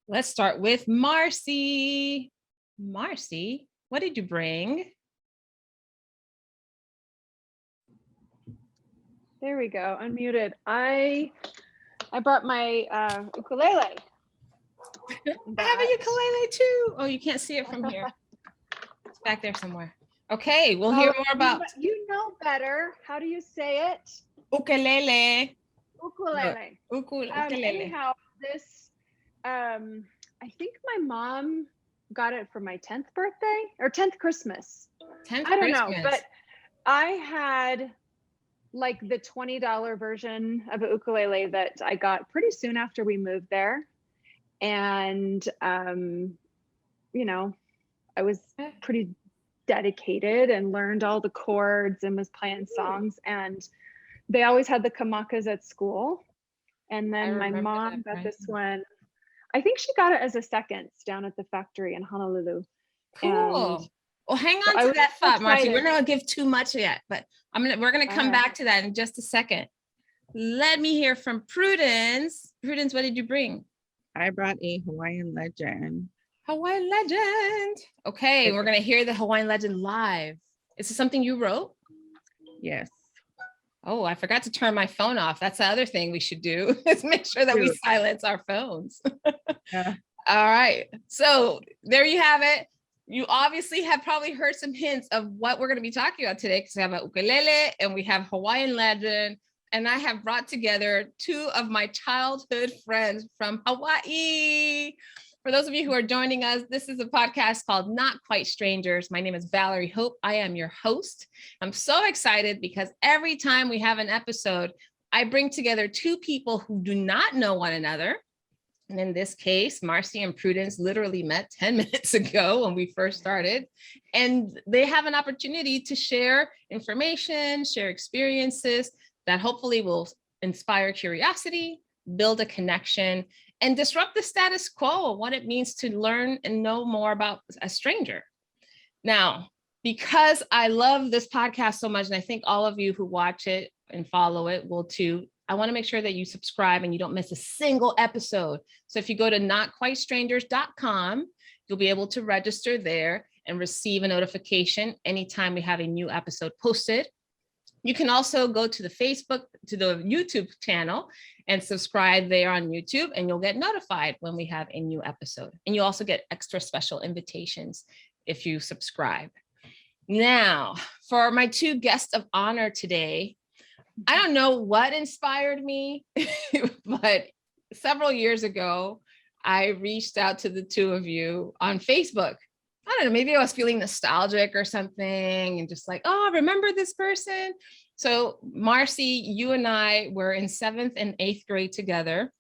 Let's start with Marci. Marci, what did you bring? There we go, unmuted. I brought my ukulele. I have a ukulele too. Oh, you can't see it from here. It's back there somewhere. Okay, we'll hear more about. You know better. How do you say it? Ukulele. Ukulele. Ukulele. Anyhow, this, I think my mom got it for my 10th birthday or 10th Christmas. 10th I don't Christmas. know, but I had like the $20 version of a ukulele that I got pretty soon after we moved there. And, you know, I was pretty dedicated and learned all the chords and was playing songs. And they always had the kamakas at school. And then my mom got this one. I think she got it as a seconds down at the factory in Honolulu. Cool. Well, hang on to that thought, Marci. We're not gonna give too much yet, but we're gonna come back to that in just a second. Let me hear from Prudence. Prudence, what did you bring? I brought a Hawaiian legend. Hawaiian legend. Okay, we're gonna hear the Hawaiian legend live. Is this something you wrote? Yes. Oh, I forgot to turn my phone off. That's the other thing we should do, is make sure that we silence our phones. Yeah. All right. So there you have it. You obviously have probably heard some hints of what we're going to be talking about today, because we have a ukulele and we have Hawaiian legend. And I have brought together two of my childhood friends from Hawaii. For those of you who are joining us, this is a podcast called Not Quite Strangers. My name is Valerie Hope. I am your host. I'm so excited because every time we have an episode, I bring together two people who do not know one another. And in this case, Marci and Prudence literally met 10 minutes ago when we first started. And they have an opportunity to share information, share experiences that hopefully will inspire curiosity, build a connection, and disrupt the status quo of what it means to learn and know more about a stranger. Now, because I love this podcast so much, and I think all of you who watch it and follow it will too, I want to make sure that you subscribe and you don't miss a single episode. So if you go to notquitestrangers.com, you'll be able to register there and receive a notification anytime we have a new episode posted. You can also go to the YouTube channel and subscribe there on YouTube, and you'll get notified when we have a new episode. And you also get extra special invitations if you subscribe. Now, for my two guests of honor today, I don't know what inspired me, but several years ago, I reached out to the two of you on Facebook. I don't know, maybe I was feeling nostalgic or something and just like, oh, remember this person? So Marci, you and I were in 7th and 8th grade together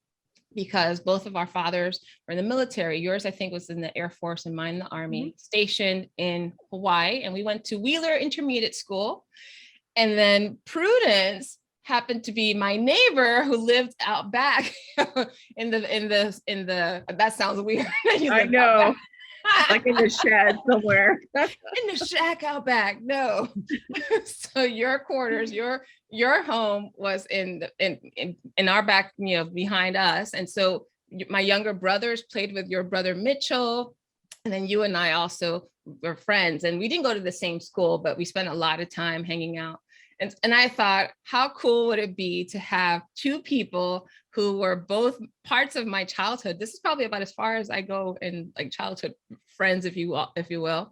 because both of our fathers were in the military. Yours, I think, was in the Air Force and mine in the Army, stationed in Hawaii. And we went to Wheeler Intermediate School. And then Prudence happened to be my neighbor who lived out back in the that sounds weird. I know. Like in the shed somewhere. In the shack out back. No. So your quarters, your home was in our back, behind us. And so my younger brothers played with your brother Mitchell. And then you and I also were friends. And we didn't go to the same school, but we spent a lot of time hanging out. And I thought, how cool would it be to have two people who were both parts of my childhood? This is probably about as far as I go in like childhood friends, if you will,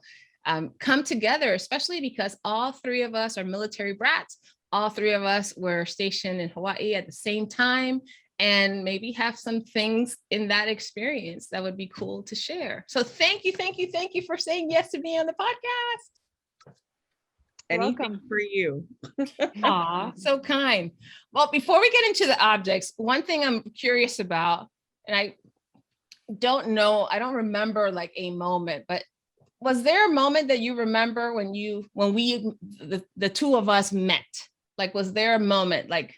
come together, especially because all three of us are military brats. All three of us were stationed in Hawaii at the same time, and maybe have some things in that experience that would be cool to share. So thank you for saying yes to be on the podcast. Anything Welcome. for you. Aw, so kind. Well, before we get into the objects, one thing I'm curious about, and I don't remember like a moment, but was there a moment that you remember when the two of us met? Like, was there a moment like,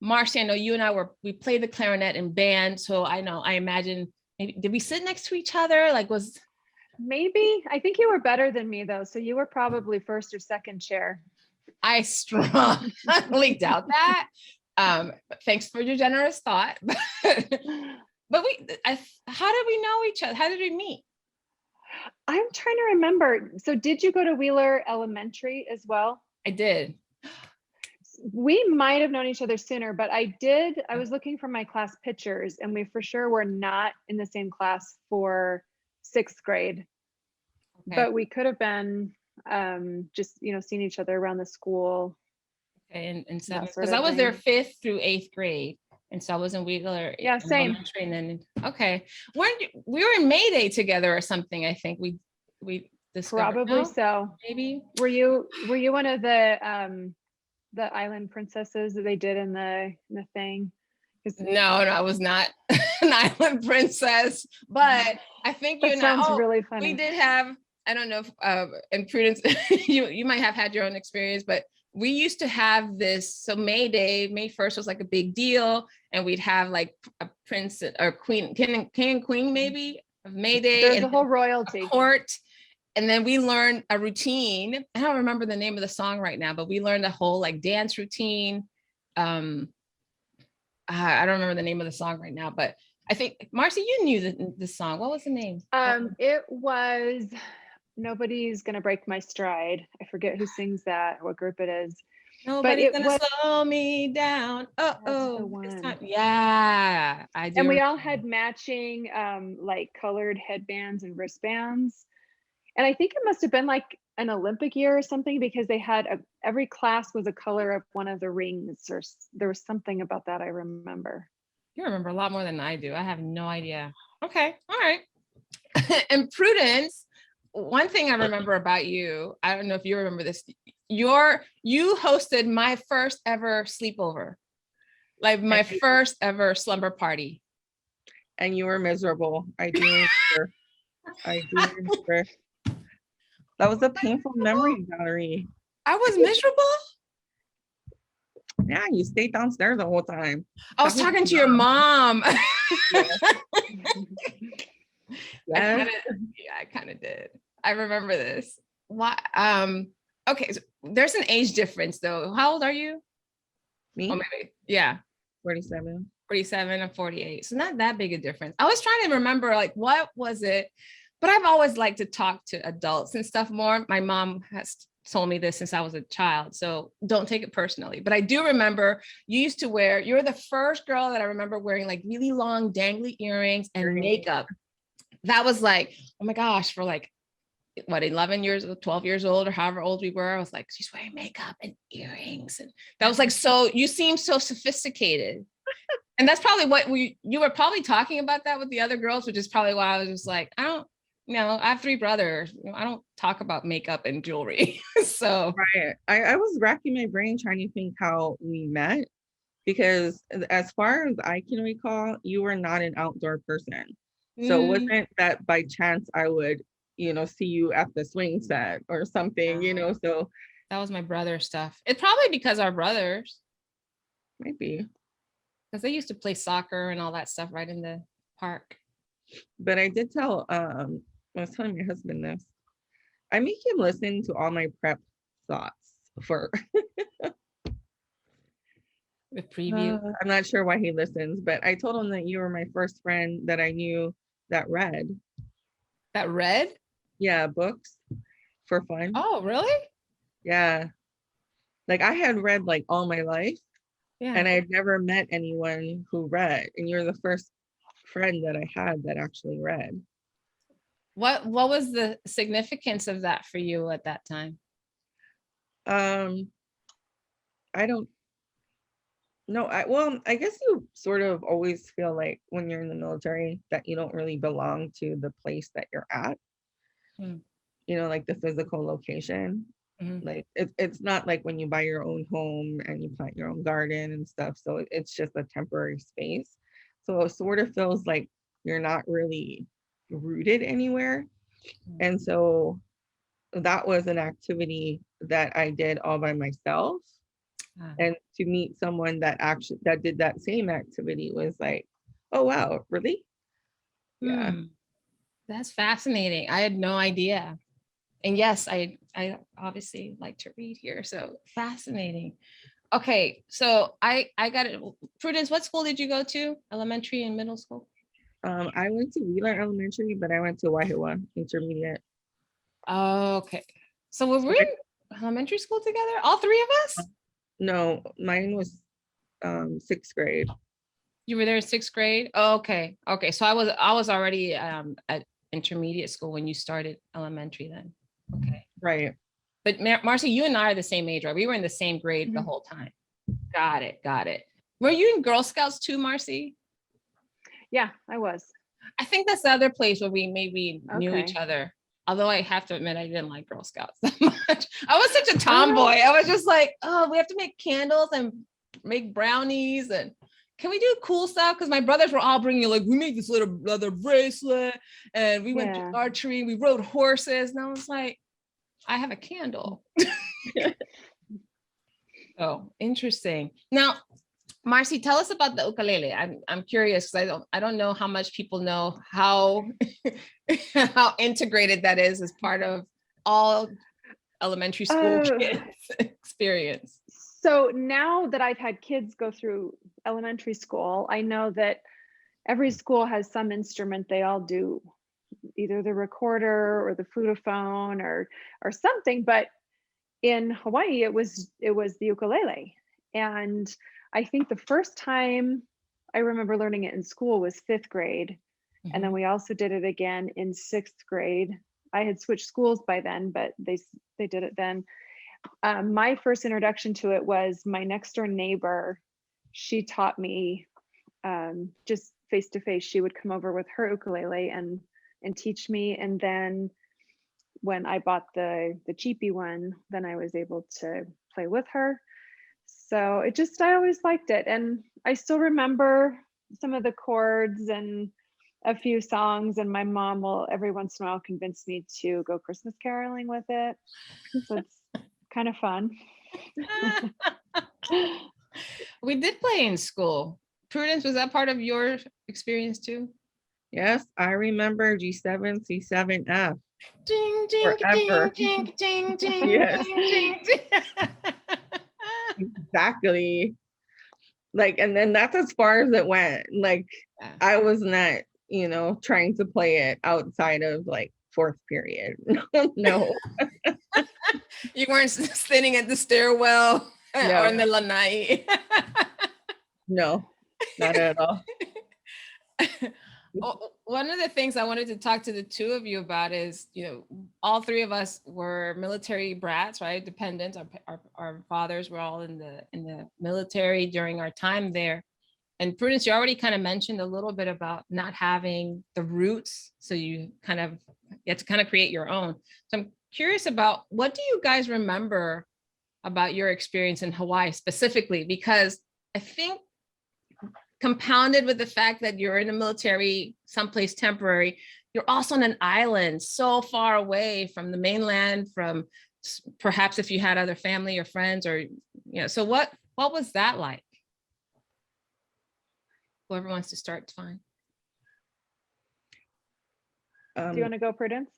Marci, I know you and we played the clarinet in band. So I imagine, maybe, did we sit next to each other? Like Maybe. I think you were better than me though. So you were probably first or second chair. I strongly doubt that. But thanks for your generous thought. But how did we know each other? How did we meet? I'm trying to remember. So did you go to Wheeler Elementary as well? I did. We might have known each other sooner, but I was looking for my class pictures, and we for sure were not in the same class for 6th grade. Okay. But we could have been just, seeing each other around the school. Okay, and 7th, sort because of I was there thing. 5th through 8th grade. And so I was in Wheeler Yeah, same. Elementary, and then okay. We were in May Day together or something, I think. We discovered. Probably No? so. Maybe. Were you one of the island princesses that they did in the thing? No, I was not an island princess, but I think That sounds really funny. we did have, I don't know if in Prudence, you might have had your own experience, but we used to have this. So May Day, May 1st was like a big deal, and we'd have like a prince or queen, king and queen maybe of May Day. There's and a whole royalty. a court. And then we learned a routine. I don't remember the name of the song right now, but we learned a whole like dance routine. I don't remember the name of the song right now, but I think Marci, you knew the song. What was the name? It was Nobody's Gonna Break My Stride. I forget who sings that, what group it is. Nobody's gonna slow me down. Yeah, I do. And we all had matching like colored headbands and wristbands. And I think it must have been like an Olympic year or something, because they had every class was a color of one of the rings, or there was something about that I remember. You remember a lot more than I do. I have no idea. Okay, all right. And Prudence, one thing I remember about you, I don't know if you remember this, you hosted my first ever sleepover, like my first ever slumber party. And you were miserable. I do remember. I do remember. That was a painful memory, Valerie. I was miserable? Yeah, you stayed downstairs the whole time. I was talking to your mom. Yeah. I kind of did. I remember this. Why? Okay, so there's an age difference though. How old are you? Me? Oh, maybe. Yeah. 47. 47 and 48. So not that big a difference. I was trying to remember like what was it, but I've always liked to talk to adults and stuff more. My mom has told me this since I was a child, so don't take it personally. But I do remember you were the first girl that I remember wearing like really long dangly earrings and makeup. That was like, oh my gosh, for like what, 11 years, 12 years old, or however old we were. I was like, she's wearing makeup and earrings. And that was like, so you seem so sophisticated. And that's probably what you were probably talking about that with the other girls, which is probably why I was just like, I have 3 brothers. I don't talk about makeup and jewelry. So right. I was racking my brain trying to think how we met, because as far as I can recall, you were not an outdoor person. So it wasn't that by chance I would, see you at the swing set or something, so. That was my brother's stuff. It's probably because our brothers. Maybe. Because they used to play soccer and all that stuff right in the park. But I did tell, I was telling my husband this. I make him listen to all my prep thoughts for the preview. I'm not sure why he listens, but I told him that you were my first friend that I knew that read. That read? Yeah, books for fun. Oh, really? Yeah. Like I had read like all my life. Yeah. And I had never met anyone who read. And you're the first friend that I had that actually read. What was the significance of that for you at that time? I don't know. I guess you sort of always feel like when you're in the military that you don't really belong to the place that you're at. Like the physical location. Like it's not like when you buy your own home and you plant your own garden and stuff. So it's just a temporary space. So it sort of feels like you're not really rooted anywhere. And so that was an activity that I did all by myself. And to meet someone that did that same activity was like, oh wow, really? Yeah. That's fascinating. I had no idea. And yes, I obviously like to read here. So fascinating. Okay, so I got it. Prudence, what school did you go to? Elementary and middle school? I went to Wheeler Elementary, but I went to Wahiawa Intermediate. Oh, okay. So were we in elementary school together? All three of us? No, mine was 6th grade. You were there in 6th grade? Oh, okay. Okay. So I was already at intermediate school when you started elementary then. Okay. Right. But Marci, you and I are the same age, right? We were in the same grade the whole time. Got it. Got it. Were you in Girl Scouts too, Marci? Yeah, I was. I think that's the other place where we maybe knew each Okay. other. Although I have to admit, I didn't like Girl Scouts that much. I was such a tomboy. I was just like, oh, we have to make candles and make brownies. And can we do cool stuff? Because my brothers were all bringing, like, we made this little leather bracelet and we went to archery. We rode horses. And I was like, I have a candle. Oh, interesting. Now, Marci, tell us about the ukulele. I'm curious because I don't know how much people know how how integrated that is as part of all elementary school kids experience. So now that I've had kids go through elementary school, I know that every school has some instrument they all do, either the recorder or the flutophone or something. But in Hawaii, it was the ukulele. And I think the first time I remember learning it in school was 5th grade. And then we also did it again in 6th grade. I had switched schools by then, but they did it then. My first introduction to it was my next door neighbor. She taught me just face to face. She would come over with her ukulele and teach me. And then when I bought the cheapy one, then I was able to play with her. So I always liked it. And I still remember some of the chords and a few songs, and my mom will every once in a while convince me to go Christmas caroling with it. So it's kind of fun. We did play in school. Prudence, was that part of your experience too? Yes, I remember G7, C7F. Ding, ding, Forever. ding, ding, ding, Yes. ding, ding. Exactly. Like, and then that's as far as it went. Like, I was not, trying to play it outside of like 4th period. No. You weren't sitting at the stairwell or in the lanai. No, not at all. One of the things I wanted to talk to the two of you about is, all three of us were military brats, right? Dependents. Our fathers were all in the military during our time there. And Prudence, you already kind of mentioned a little bit about not having the roots, so you have to kind of create your own. So I'm curious about, what do you guys remember about your experience in Hawaii specifically? Because I think, compounded with the fact that you're in the military, someplace temporary, you're also on an island so far away from the mainland, from perhaps if you had other family or friends, or, so what was that like? Whoever wants to start, it's fine. Do you want to go, Prudence?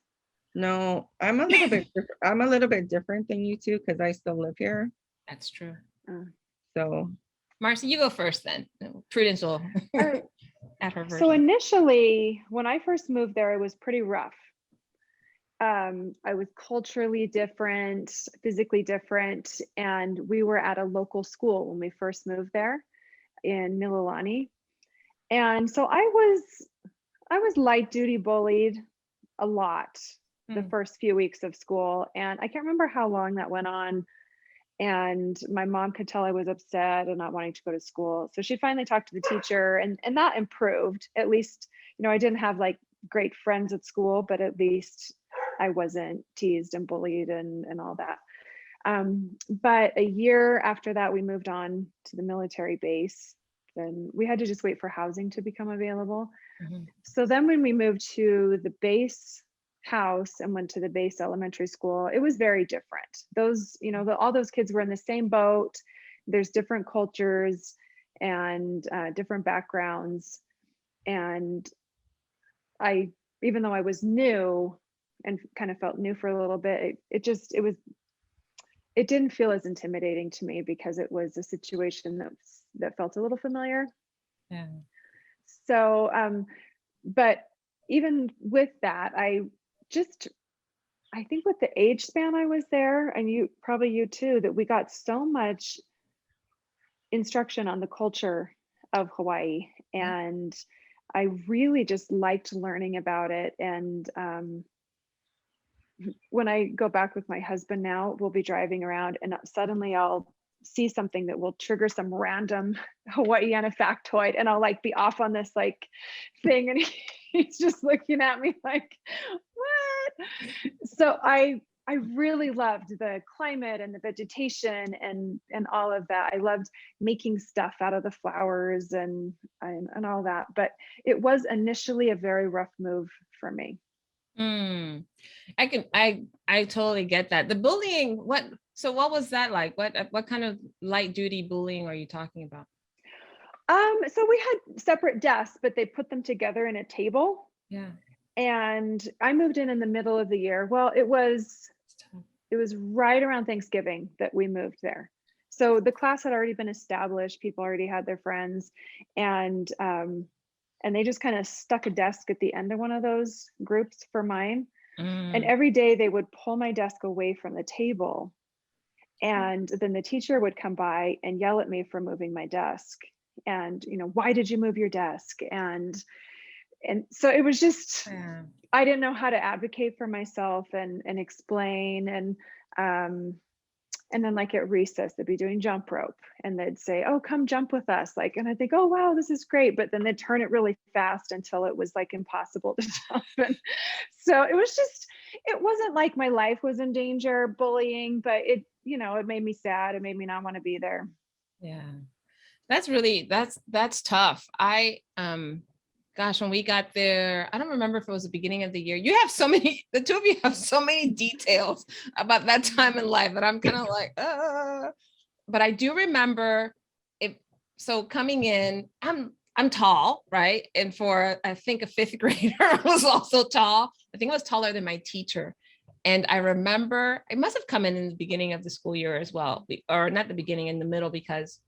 No, I'm a little bit I'm a little bit different than you two because I still live here. That's true. So Marci, you go first then. Prudence will add her version. So initially, when I first moved there, it was pretty rough. I was culturally different, physically different, and we were at a local school when we first moved there in Mililani. And so I was light duty bullied a lot the first few weeks of school, and I can't remember how long that went on. And my mom could tell I was upset and not wanting to go to school. So she finally talked to the teacher, and that improved. At least, I didn't have like great friends at school, but at least I wasn't teased and bullied and all that. But a year after that, we moved on to the military base. Then we had to just wait for housing to become available. So then when we moved to the base house and went to the base elementary school, it was very different. Those, all those kids were in the same boat. There's different cultures and different backgrounds. And even though I was new and kind of felt new for a little bit, it didn't feel as intimidating to me because it was a situation that felt a little familiar. Yeah. So But even with that, I think with the age span I was there, and you too, that we got so much instruction on the culture of Hawaii. And I really just liked learning about it. And when I go back with my husband now, we'll be driving around and suddenly I'll see something that will trigger some random Hawaiiana factoid, and I'll like be off on this like thing, and he's just looking at me like, what? So I really loved the climate and the vegetation and all of that. I loved making stuff out of the flowers and all that. But it was initially a very rough move for me. I totally get that. The bullying, what was that like? What kind of light duty bullying are you talking about? So we had separate desks, but they put them together in a table. Yeah. And I moved in the middle of the year. Well, it was right around Thanksgiving that we moved there. So the class had already been established. People already had their friends, and they just kind of stuck a desk at the end of one of those groups for mine. And every day they would pull my desk away from the table, and then the teacher would come by and yell at me for moving my desk. And, why did you move your desk? And so it was just, I didn't know how to advocate for myself and explain. And then like at recess, they'd be doing jump rope and they'd say, oh, come jump with us. And I think, oh, wow, this is great. But then they'd turn it really fast until it was like impossible to jump. And so it wasn't like my life was in danger, bullying, but it made me sad. It made me not want to be there. Yeah, that's tough. Gosh, when we got there, I don't remember if it was the beginning of the year. The two of you have so many details about that time in life that I'm kind of like, but I do remember it. So coming in, I'm tall, right? And for, I think a fifth grader was also tall. I think I was taller than my teacher. And I remember, it must have come in the beginning of the school year as well, or not the beginning, in the middle, because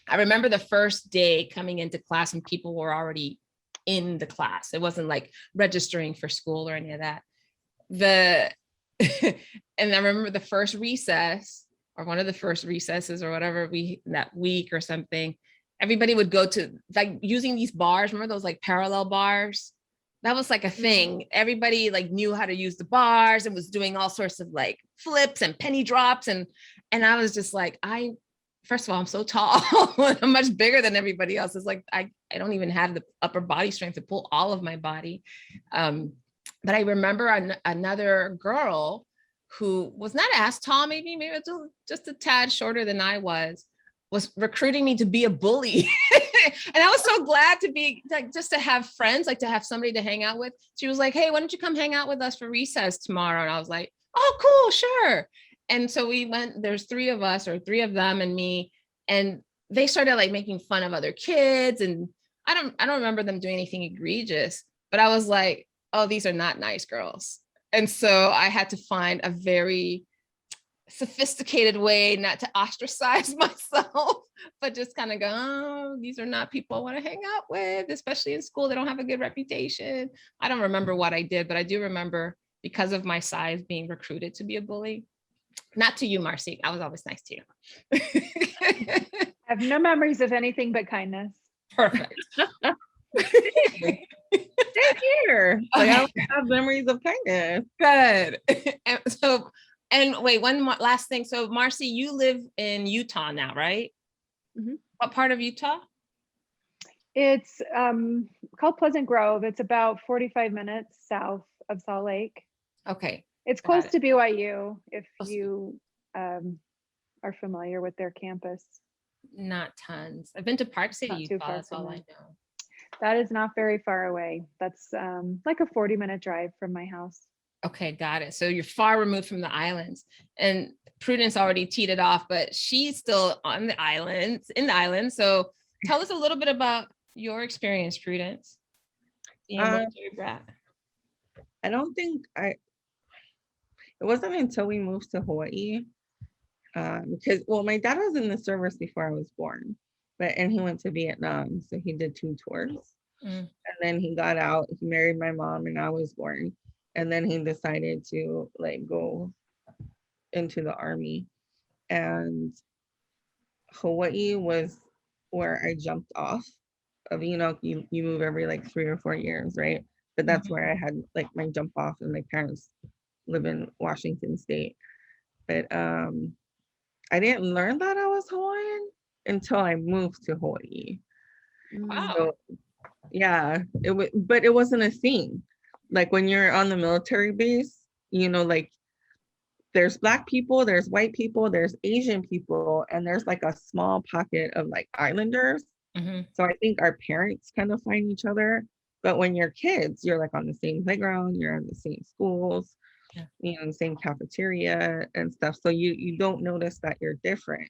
I remember the first day coming into class and people were already in the class. It wasn't like registering for school or any of that. And I remember the first recess, or one of the first recesses or whatever that week or something, everybody would go to like using these bars. Remember those like parallel bars? That was like a thing. Everybody like knew how to use the bars and was doing all sorts of like flips and penny drops. And I was just like, first of all, I'm so tall. I'm much bigger than everybody else. It's like, I don't even have the upper body strength to pull all of my body. But I remember another girl who was not as tall, maybe just a tad shorter than I was recruiting me to be a bully. And I was so glad to be like, just to have friends, like to have somebody to hang out with. She was like, hey, why don't you come hang out with us for recess tomorrow? And I was like, oh, cool, sure. And so we went, there's three of us, or three of them and me, and they started like making fun of other kids. And I don't remember them doing anything egregious, but I was like, oh, these are not nice girls. And so I had to find a very sophisticated way not to ostracize myself, but just kind of go, oh, these are not people I want to hang out with, especially in school. They don't have a good reputation. I don't remember what I did, but I do remember, because of my size, being recruited to be a bully. Not to you, Marci. I was always nice to you. I have no memories of anything but kindness. Perfect. Same here. Like, I have memories of kindness. Good. And wait, one more last thing. So Marci, you live in Utah now, right? Mm-hmm. What part of Utah? It's called Pleasant Grove. It's about 45 minutes south of Salt Lake. Okay. It's close to BYU, if you are familiar with their campus. Not tons. I've been to Park City, Utah. That's all I know. That is not very far away. That's like a 40-minute drive from my house. Okay, got it. So you're far removed from the islands. And Prudence already teed it off, but she's still on the islands, in the islands. So tell us a little bit about your experience, Prudence, being a military brat. I don't think it wasn't until we moved to Hawaii, because, well, my dad was in the service before I was born, and he went to Vietnam, so he did 2 tours. Mm. And then he got out, he married my mom, and I was born. And then he decided to like go into the army. And Hawaii was where I jumped off of, you know, you move every like 3 or 4 years, right? But that's where I had like my jump off, and my parents live in Washington State. But I didn't learn that I was Hawaiian until I moved to Hawaii. Wow. So yeah, it was, but it wasn't a thing. Like when you're on the military base, you know, like there's Black people, there's white people, there's Asian people, and there's like a small pocket of like Islanders. Mm-hmm. So I think our parents kind of find each other. But when you're kids, you're like on the same playground, you're in the same schools, Yeah. you know, the same cafeteria and stuff. So you don't notice that you're different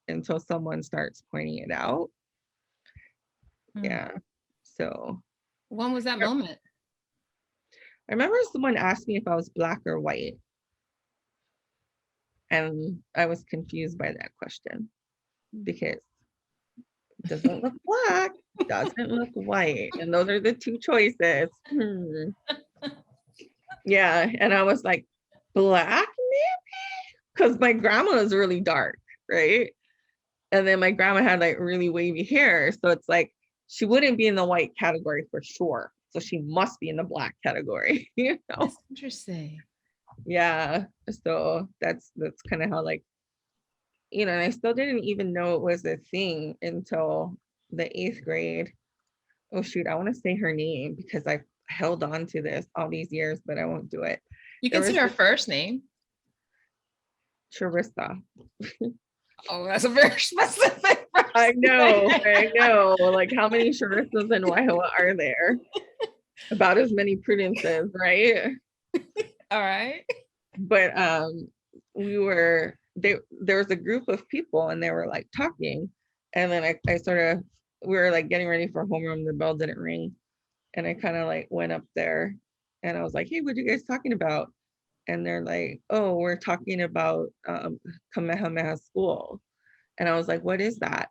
until someone starts pointing it out. Yeah. So When was that moment? I remember someone asked me if I was Black or white. And I was confused by that question because it doesn't look Black, doesn't look white. And those are the two choices. Yeah. And I was like, Black maybe? Because my grandma was really dark, right? And then my grandma had like really wavy hair. So it's like, she wouldn't be in the white category for sure. So she must be in the Black category, you know? That's interesting. Yeah. So that's kind of how, like, you know, and I still didn't even know it was a thing until the 8th grade. Oh shoot, I want to say her name because I've held on to this all these years, but I won't do it. You can say her first name. Charissa. Oh, that's a very specific first I know, name. I know. Like, how many Charissas in Waihoa are there? About as many Prudences, right? All right. But there was a group of people and they were like talking, and then I sort of, we were like getting ready for homeroom, the bell didn't ring, and I kind of like went up there and I was like, hey, what are you guys talking about? And they're like, oh, we're talking about Kamehameha School. And I was like, what is that?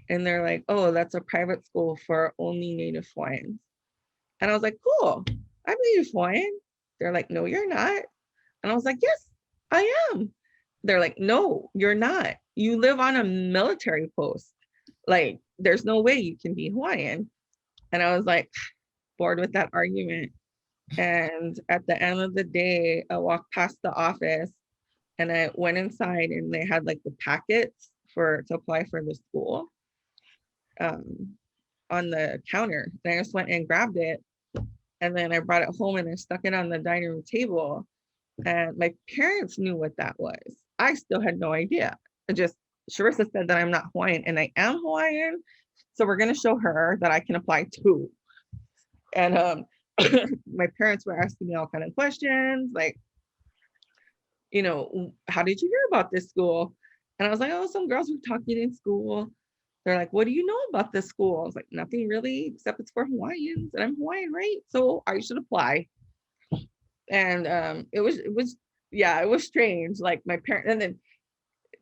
And they're like, oh, that's a private school for only Native Hawaiians. And I was like, cool, I'm Native Hawaiian. They're like, no, you're not. And I was like, yes, I am. They're like, no, you're not. You live on a military post. Like, there's no way you can be Hawaiian. And I was like, bored with that argument. And at the end of the day, I walked past the office and I went inside and they had like the packets to apply for the school on the counter. And I just went and grabbed it. And then I brought it home and I stuck it on the dining room table. And my parents knew what that was. I still had no idea. Charissa said that I'm not Hawaiian, and I am Hawaiian. So we're going to show her that I can apply too. And my parents were asking me all kind of questions, like, you know, how did you hear about this school? And I was like, oh, some girls were talking in school. They're like, what do you know about this school? I was like, nothing really, except it's for Hawaiians, and I'm Hawaiian, right? So I should apply. And it was strange. Like my parents, and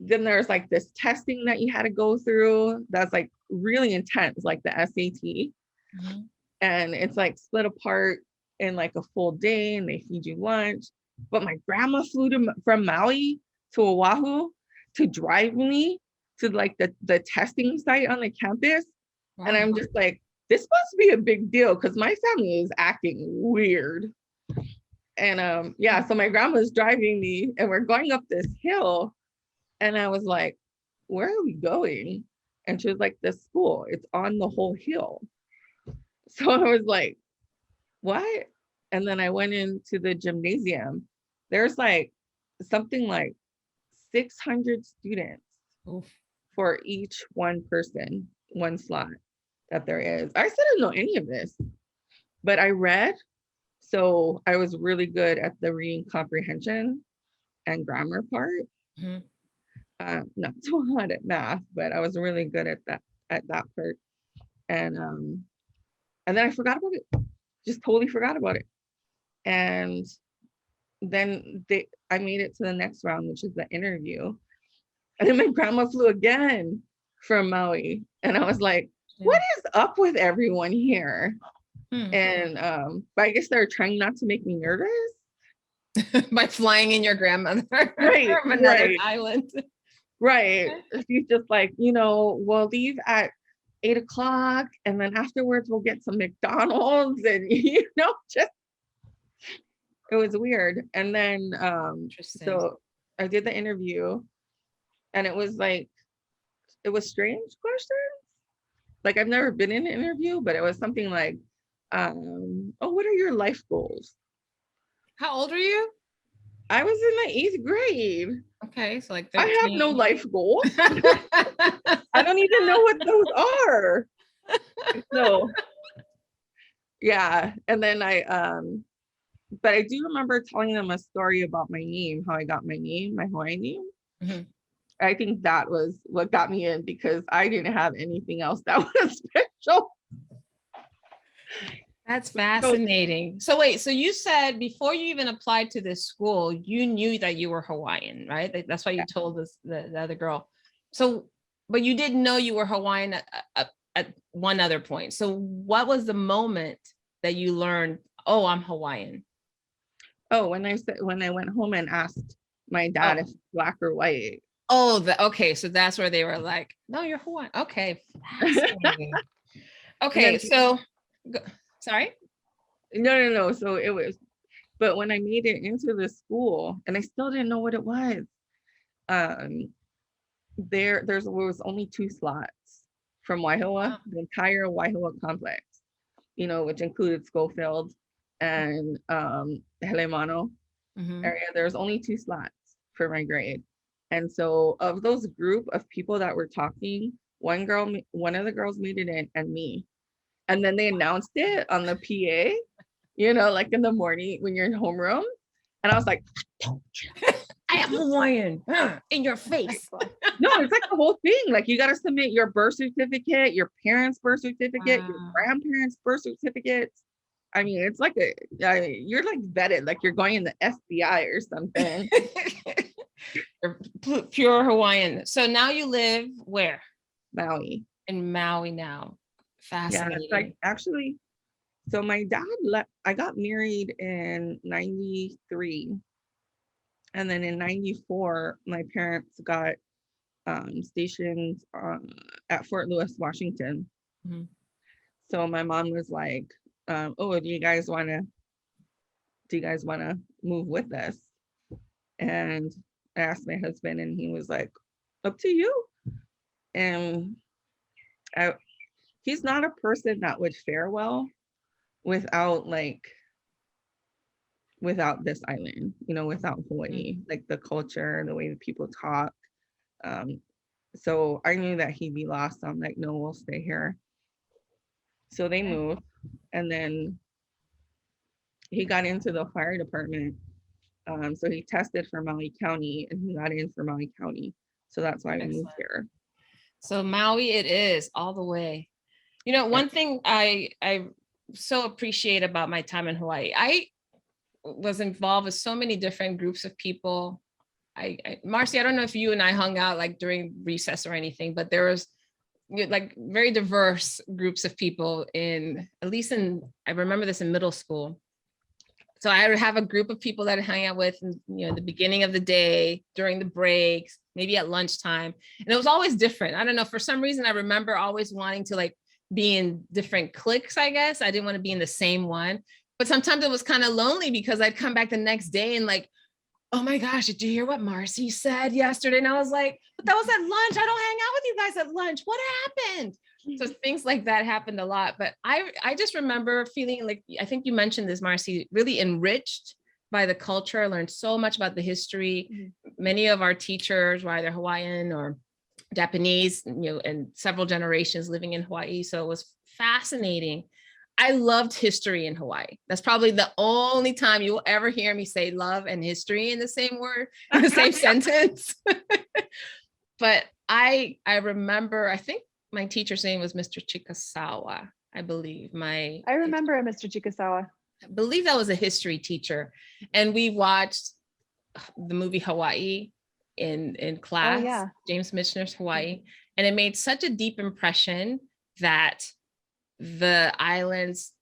then there's like this testing that you had to go through that's like really intense, like the SAT. Mm-hmm. And it's like split apart in like a full day, and they feed you lunch. But my grandma flew from Maui to Oahu to drive me to like the testing site on the campus. Wow. And I'm just like, this must be a big deal because my family is acting weird. And yeah, so my grandma's driving me and we're going up this hill. And I was like, where are we going? And she was like, this school, it's on the whole hill. So I was like, what? And then I went into the gymnasium. There's like something like 600 students for each one person, one slot that there is. I still didn't know any of this, but I read. So I was really good at the reading comprehension and grammar part. Mm-hmm. Not so hard at math, but I was really good at that part. And then I forgot about it. Just totally forgot about it. And then I made it to the next round, which is the interview. And then my grandma flew again from Maui. And I was like, what is up with everyone here? Hmm. And but I guess they're trying not to make me nervous. By flying in your grandmother Right, from another right. island. Right. She's just like, we'll leave at 8 o'clock and then afterwards we'll get some McDonald's and just it was weird. And then Interesting. so I did the interview and it was strange questions. Like I've never been in an interview, but it was something like, what are your life goals? How old are you? I was in the 8th grade. Okay, so like I 13. have no life goals. I don't even know what those are. So yeah. And then but I do remember telling them a story about my name, how I got my name, my Hawaiian name. Mhm. I think that was what got me in because I didn't have anything else that was special. That's fascinating. So wait, so you said before you even applied to this school, you knew that you were Hawaiian, right? That's why you told us the other girl. So, but you didn't know you were Hawaiian at one other point. So what was the moment that you learned, oh, I'm Hawaiian? Oh, when I went home and asked my dad if black or white. Oh, okay. So that's where they were like, no, you're Hawaiian. Okay. Fascinating. Okay. So, sorry? No. So it was, but when I made it into the school and I still didn't know what it was, there was only 2 slots from Waihoa, the entire Waihoa complex, which included Schofield and Helemano area. There's only 2 slots for my grade. And so of those group of people that were talking, one of the girls made it in and me. And then they announced it on the PA, like in the morning when you're in homeroom. And I was like, I am Hawaiian in your face. No, it's like the whole thing. Like you got to submit your birth certificate, your parents' birth certificate, your grandparents' birth certificates. I mean, it's like you're like vetted, like you're going in the FBI or something. You're pure Hawaiian. So now you live where? Maui. In Maui now. Fascinating. Yeah, it's like actually, so my dad I got married in 93. And then in 94, my parents got stationed at Fort Lewis, Washington. Mm-hmm. So my mom was like, do you guys want to move with us? And I asked my husband and he was like, up to you. And he's not a person that would fare well without this island, without Hawaii, like the culture, the way that people talk. So I knew that he'd be lost. So I'm like, no, we'll stay here. So they moved, and then he got into the fire department. So he tested for Maui County and he got in for Maui County. So that's why we moved here. So Maui it is all the way. One thing I so appreciate about my time in Hawaii, I was involved with so many different groups of people. Marci, I don't know if you and I hung out like during recess or anything, but there was like very diverse groups of people I remember this in middle school. So I would have a group of people that I hang out with in, the beginning of the day, during the breaks, maybe at lunchtime. And it was always different. I don't know, for some reason, I remember always wanting to like be in different cliques, I guess. I didn't want to be in the same one. But sometimes it was kind of lonely because I'd come back the next day and like, oh my gosh, did you hear what Marci said yesterday? And I was like, but that was at lunch. I don't hang out with you guys at lunch. What happened? So things like that happened a lot. But I just remember feeling like, I think you mentioned this, Marci, really enriched by the culture. I learned so much about the history. Mm-hmm. Many of our teachers were either Hawaiian or Japanese, and several generations living in Hawaii. So it was fascinating. I loved history in Hawaii. That's probably the only time you will ever hear me say love and history in the same word, in the same sentence. But I remember, I think my teacher's name was Mr. Chikasawa, I believe. I remember Mr. Chikasawa. I believe that was a history teacher. And we watched the movie Hawaii in class, James Michener's Hawaii. And it made such a deep impression that the islands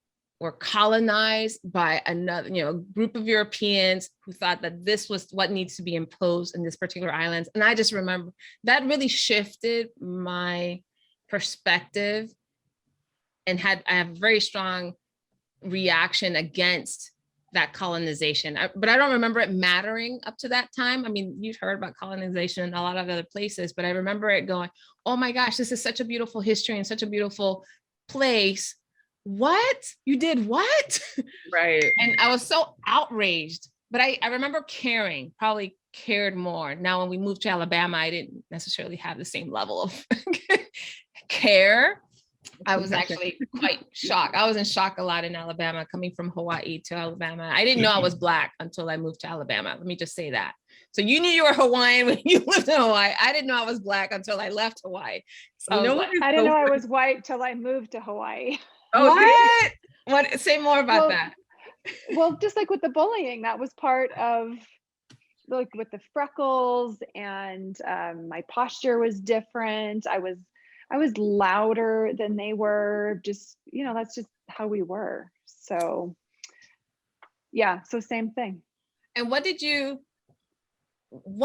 were colonized by another, group of Europeans who thought that this was what needs to be imposed in this particular islands. And I just remember that really shifted my perspective, and I have a very strong reaction against that colonization. But I don't remember it mattering up to that time. I mean, you've heard about colonization in a lot of other places, but I remember it going, oh my gosh, this is such a beautiful history and such a beautiful place. What? You did what? Right. And I was so outraged, but I remember probably cared more. Now, when we moved to Alabama, I didn't necessarily have the same level of care. I was actually quite shocked. I was in shock a lot in Alabama, coming from Hawaii to Alabama. I didn't know I was Black until I moved to Alabama. Let me just say that. So you knew you were Hawaiian when you lived in Hawaii. I didn't know I was Black until I left Hawaii. So I didn't know I was white till I moved to Hawaii. Oh, what? Say more about that. Well, just like with the bullying, that was part of, like, with the freckles, and my posture was different. I was louder than they were. Just, that's just how we were. So yeah, so same thing. And what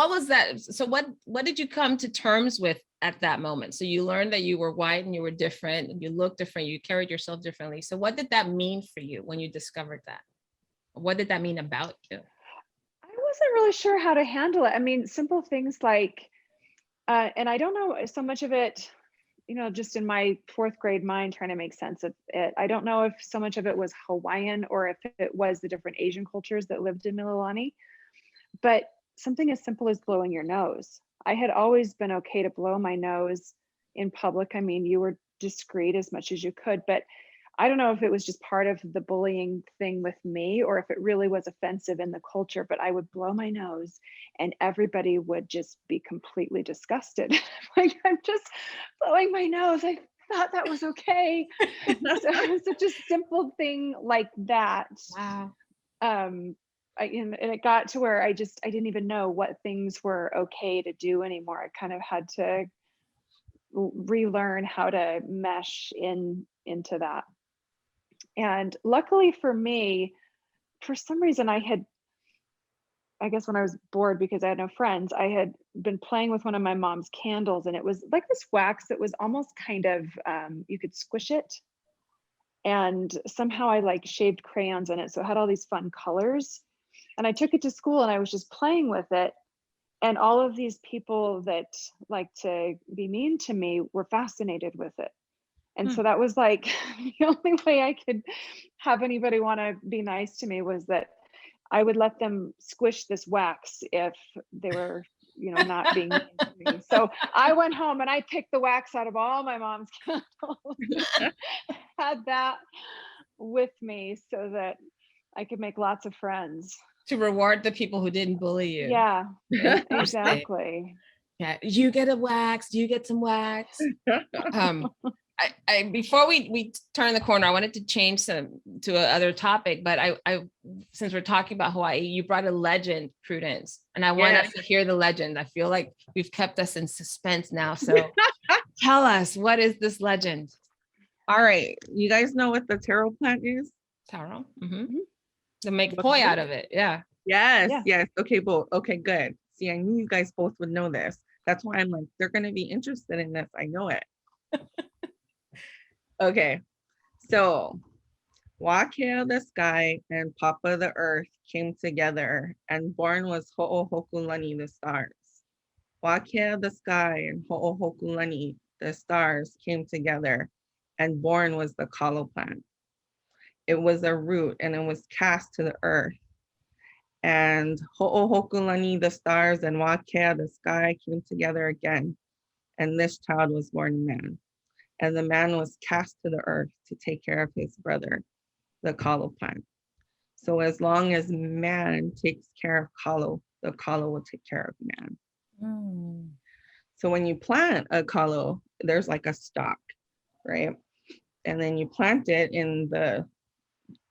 was that? So what did you come to terms with at that moment? So you learned that you were white and you were different and you looked different, you carried yourself differently. So what did that mean for you when you discovered that? What did that mean about you? I wasn't really sure how to handle it. I mean, simple things like, and I don't know so much of it, just in my fourth grade mind trying to make sense of it. I don't know if so much of it was Hawaiian or if it was the different Asian cultures that lived in Mililani, but something as simple as blowing your nose. I had always been okay to blow my nose in public. I mean, you were discreet as much as you could, but I don't know if it was just part of the bullying thing with me or if it really was offensive in the culture, but I would blow my nose and everybody would just be completely disgusted. Like, I'm just blowing my nose. I thought that was okay. So it was such a simple thing like that. Wow. And it got to where I didn't even know what things were okay to do anymore. I kind of had to relearn how to mesh into that. And luckily for me, for some reason I guess when I was bored because I had no friends, I had been playing with one of my mom's candles, and it was like this wax that was almost kind of, you could squish it. And somehow I like shaved crayons in it. So it had all these fun colors. And I took it to school and I was just playing with it. And all of these people that like to be mean to me were fascinated with it. And so that was like the only way I could have anybody want to be nice to me was that I would let them squish this wax if they were, not being mean to me. So I went home and I picked the wax out of all my mom's candles, had that with me so that I could make lots of friends. To reward the people who didn't bully you. Yeah, exactly. Yeah, you get a wax, you get some wax. I before we turn the corner, I wanted to change to another topic, but I since we're talking about Hawaii, you brought a legend, Prudence, and I want us to hear the legend. I feel like we've kept us in suspense now, so tell us, what is this legend? All right, you guys know what the taro plant is? Taro. Mm-hmm. To make poi out of it. Yeah. Yes. Okay, good. See, I knew you guys both would know this. That's why I'm like, they're going to be interested in this. I know it. Okay, so Wakea the sky and Papa the earth came together, and born was Ho'ohokulani the stars. Wakea the sky and Ho'ohokulani the stars came together, and born was the kalo plant. It was a root and it was cast to the earth. And Ho'ohokulani the stars and Wakea the sky came together again, and this child was born man. And the man was cast to the earth to take care of his brother, the kalo plant. So as long as man takes care of kalo, the kalo will take care of man. So when you plant a kalo, there's like a stalk, right? And then you plant it in the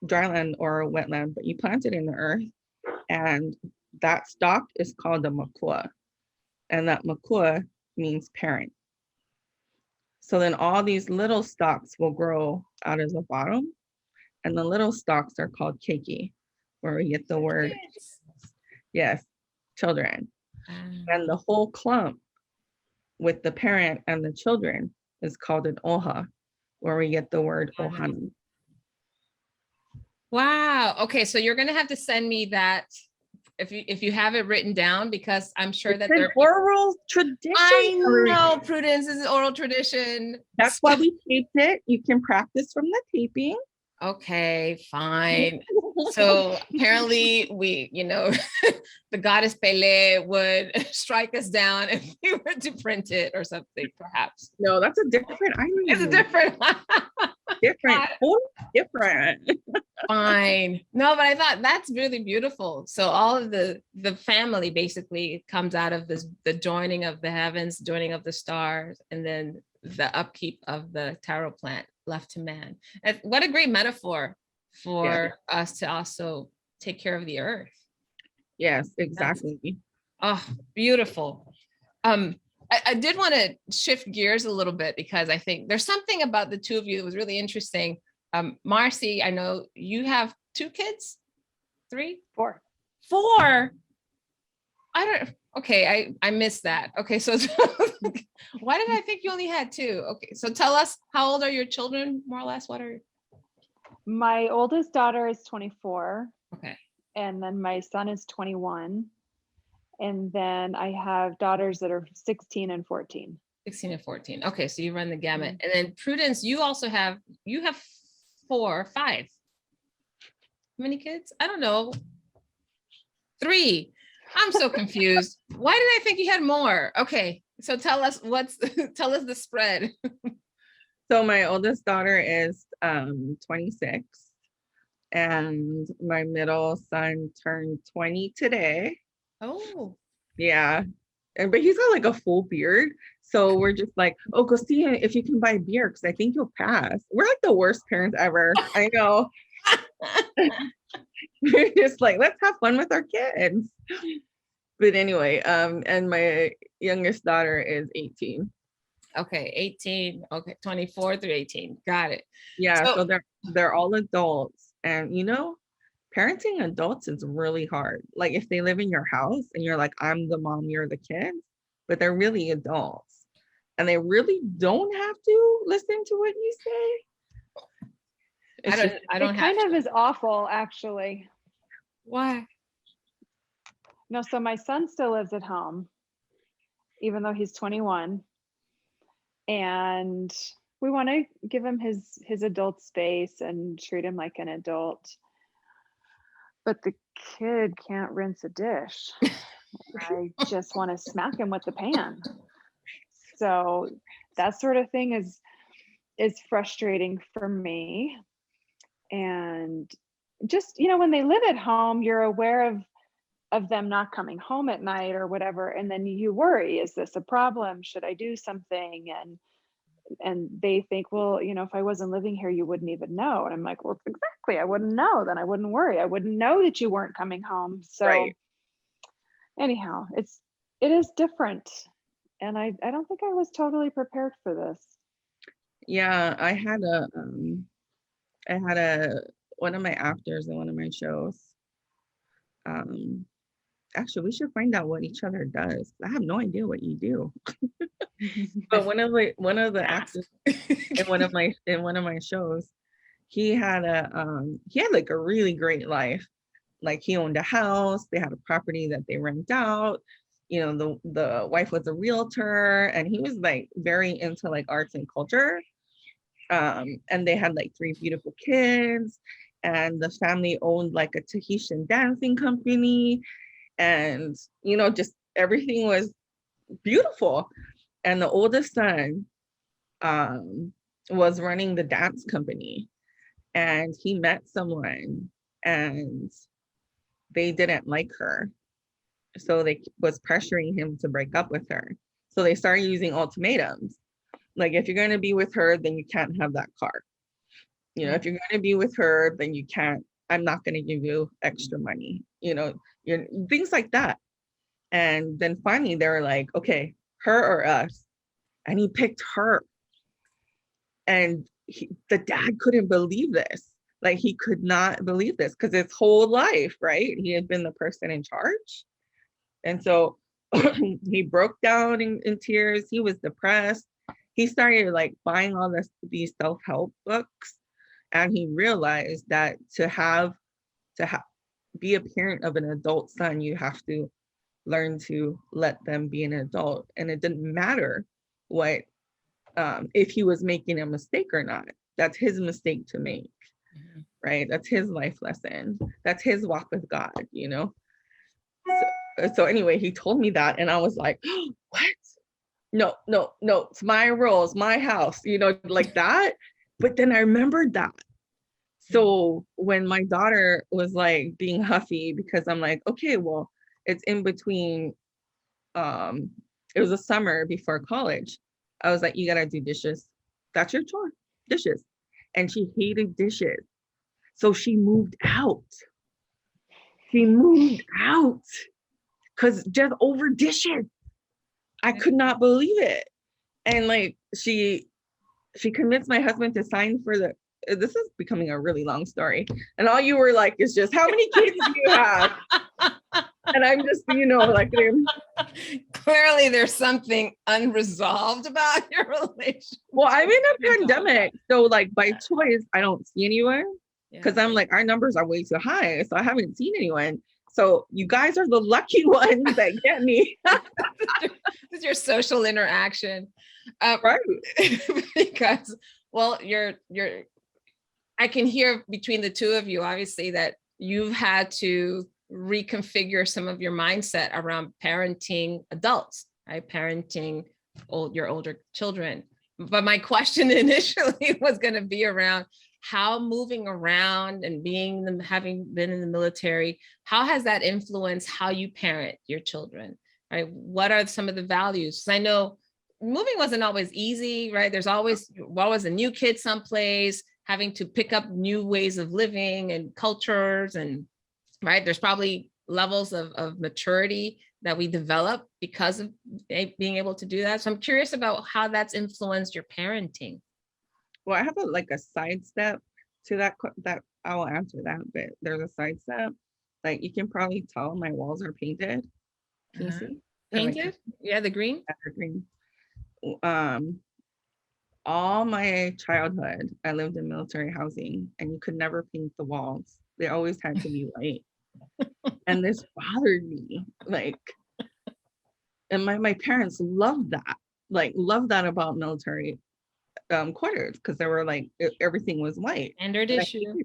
dryland or a wetland, but you plant it in the earth, and that stalk is called a makua. And that makua means parent. So then all these little stalks will grow out of the bottom, and the little stalks are called keiki, where we get the word, yes, children. And the whole clump with the parent and the children is called an oha, where we get the word ohana. Wow. Okay, so you're gonna have to send me that if you have it written down, because I'm sure It's that an they're oral tradition. I know, Prudence, this is oral tradition. That's why we taped it. You can practice from the taping. Okay, fine. So apparently we, the goddess Pele would strike us down if we were to print it or something, perhaps. No, that's a different irony. It's a different different. Fine. No, but I thought that's really beautiful. So all of the family basically comes out of this, the joining of the heavens, joining of the stars, and then the upkeep of the taro plant left to man. And what a great metaphor for us to also take care of the earth. Yes, exactly. Beautiful. I did want to shift gears a little bit, because I think there's something about the two of you that was really interesting. Marci, I know you have 2 kids, 3, 4. I missed that. Okay, so why did I think you only had 2? Okay, so tell us, how old are your children, more or less? My oldest daughter is 24. Okay. And then my son is 21. And then I have daughters that are 16 and 14. 16 and 14. Okay, so you run the gamut. And then Prudence, you have 4 or 5. How many kids? I don't know. 3. I'm so confused. Why did I think you had more? Okay, so tell us the spread. So my oldest daughter is 26, and my middle son turned 20 today. Oh. Yeah. But he's got like a full beard. So we're just like, oh, go see if you can buy beer, because I think you'll pass. We're like the worst parents ever. I know. We're just like, let's have fun with our kids. But anyway, and my youngest daughter is 18. Okay, 18. Okay, 24 through 18. Got it. Yeah, so they're all adults. And parenting adults is really hard. Like if they live in your house and you're like, I'm the mom, you're the kids, but they're really adults. And they really don't have to listen to what you say. I don't kind of is awful, actually. Why? No, so my son still lives at home, even though he's 21. And we want to give him his adult space and treat him like an adult. But the kid can't rinse a dish. I just want to smack him with the pan. So that sort of thing is frustrating for me. And just, when they live at home, you're aware of them not coming home at night or whatever. And then you worry, is this a problem? Should I do something? And they think, well, if I wasn't living here, you wouldn't even know. And I'm like, well, exactly. I wouldn't know. Then I wouldn't worry. I wouldn't know that you weren't coming home. So anyhow, it is different. And I don't think I was totally prepared for this. Yeah, I had one of my actors in one of my shows. Actually, we should find out what each other does. I have no idea what you do. But one of the actors in one of my shows, he had like a really great life. Like he owned a house, they had a property that they rent out. The wife was a realtor, and he was like very into like arts and culture. And they had like 3 beautiful kids, and the family owned like a Tahitian dancing company, and just everything was beautiful. And the oldest son was running the dance company, and he met someone and they didn't like her, so they was pressuring him to break up with her. So they started using ultimatums, like, if you're going to be with her, then you can't have that car. If you're going to be with her, then you can't, I'm not going to give you extra money, things like that. And then finally they were like, okay, her or us. And he picked her. And the dad couldn't believe this. Like, he could not believe this because his whole life, right, he had been the person in charge. And so he broke down in tears. He was depressed. He started like buying all these self-help books, and he realized that to be a parent of an adult son, you have to learn to let them be an adult. And it didn't matter what if he was making a mistake or not. That's his mistake to make, right? That's his life lesson. That's his walk with God, you know? So anyway, he told me that, and I was like, oh, what? No, it's my rules, my house, you know, like that. But then I remembered that. So when my daughter was like being huffy, because I'm like, okay, well, it's in between, it was a summer before college. I was like, you gotta do dishes. That's your chore, dishes. And she hated dishes. So she moved out. Because just over dishes. I could not believe it. And like she convinced my husband to sign for this is becoming a really long story. And all you were like is just, how many kids do you have? And I'm just, you know, like, clearly there's something unresolved about your relationship. Well, I'm in a pandemic. So like by choice, I don't see anyone because I'm like, our numbers are way too high. So I haven't seen anyone. So you guys are the lucky ones that get me. This is your social interaction. Right. Because, well, I can hear between the two of you, obviously, that you've had to reconfigure some of your mindset around parenting adults, right? Parenting your older children. But my question initially was going to be around how moving around and having been in the military, how has that influenced how you parent your children, right? What are some of the values? I know moving wasn't always easy, right? There's always a new kid someplace, having to pick up new ways of living and cultures, and right, there's probably levels of maturity that we develop because of being able to do that. So I'm curious about how that's influenced your parenting. Well, I have a side step to that I will answer that, but there's a side step. Like, you can probably tell my walls are painted. Can you see? Painted? Like, yeah, the green. The green. All my childhood, I lived in military housing, and you could never paint the walls. They always had to be white. And this bothered me. Like, and my parents loved that about military quarters, because they were like, everything was white. Standard issue.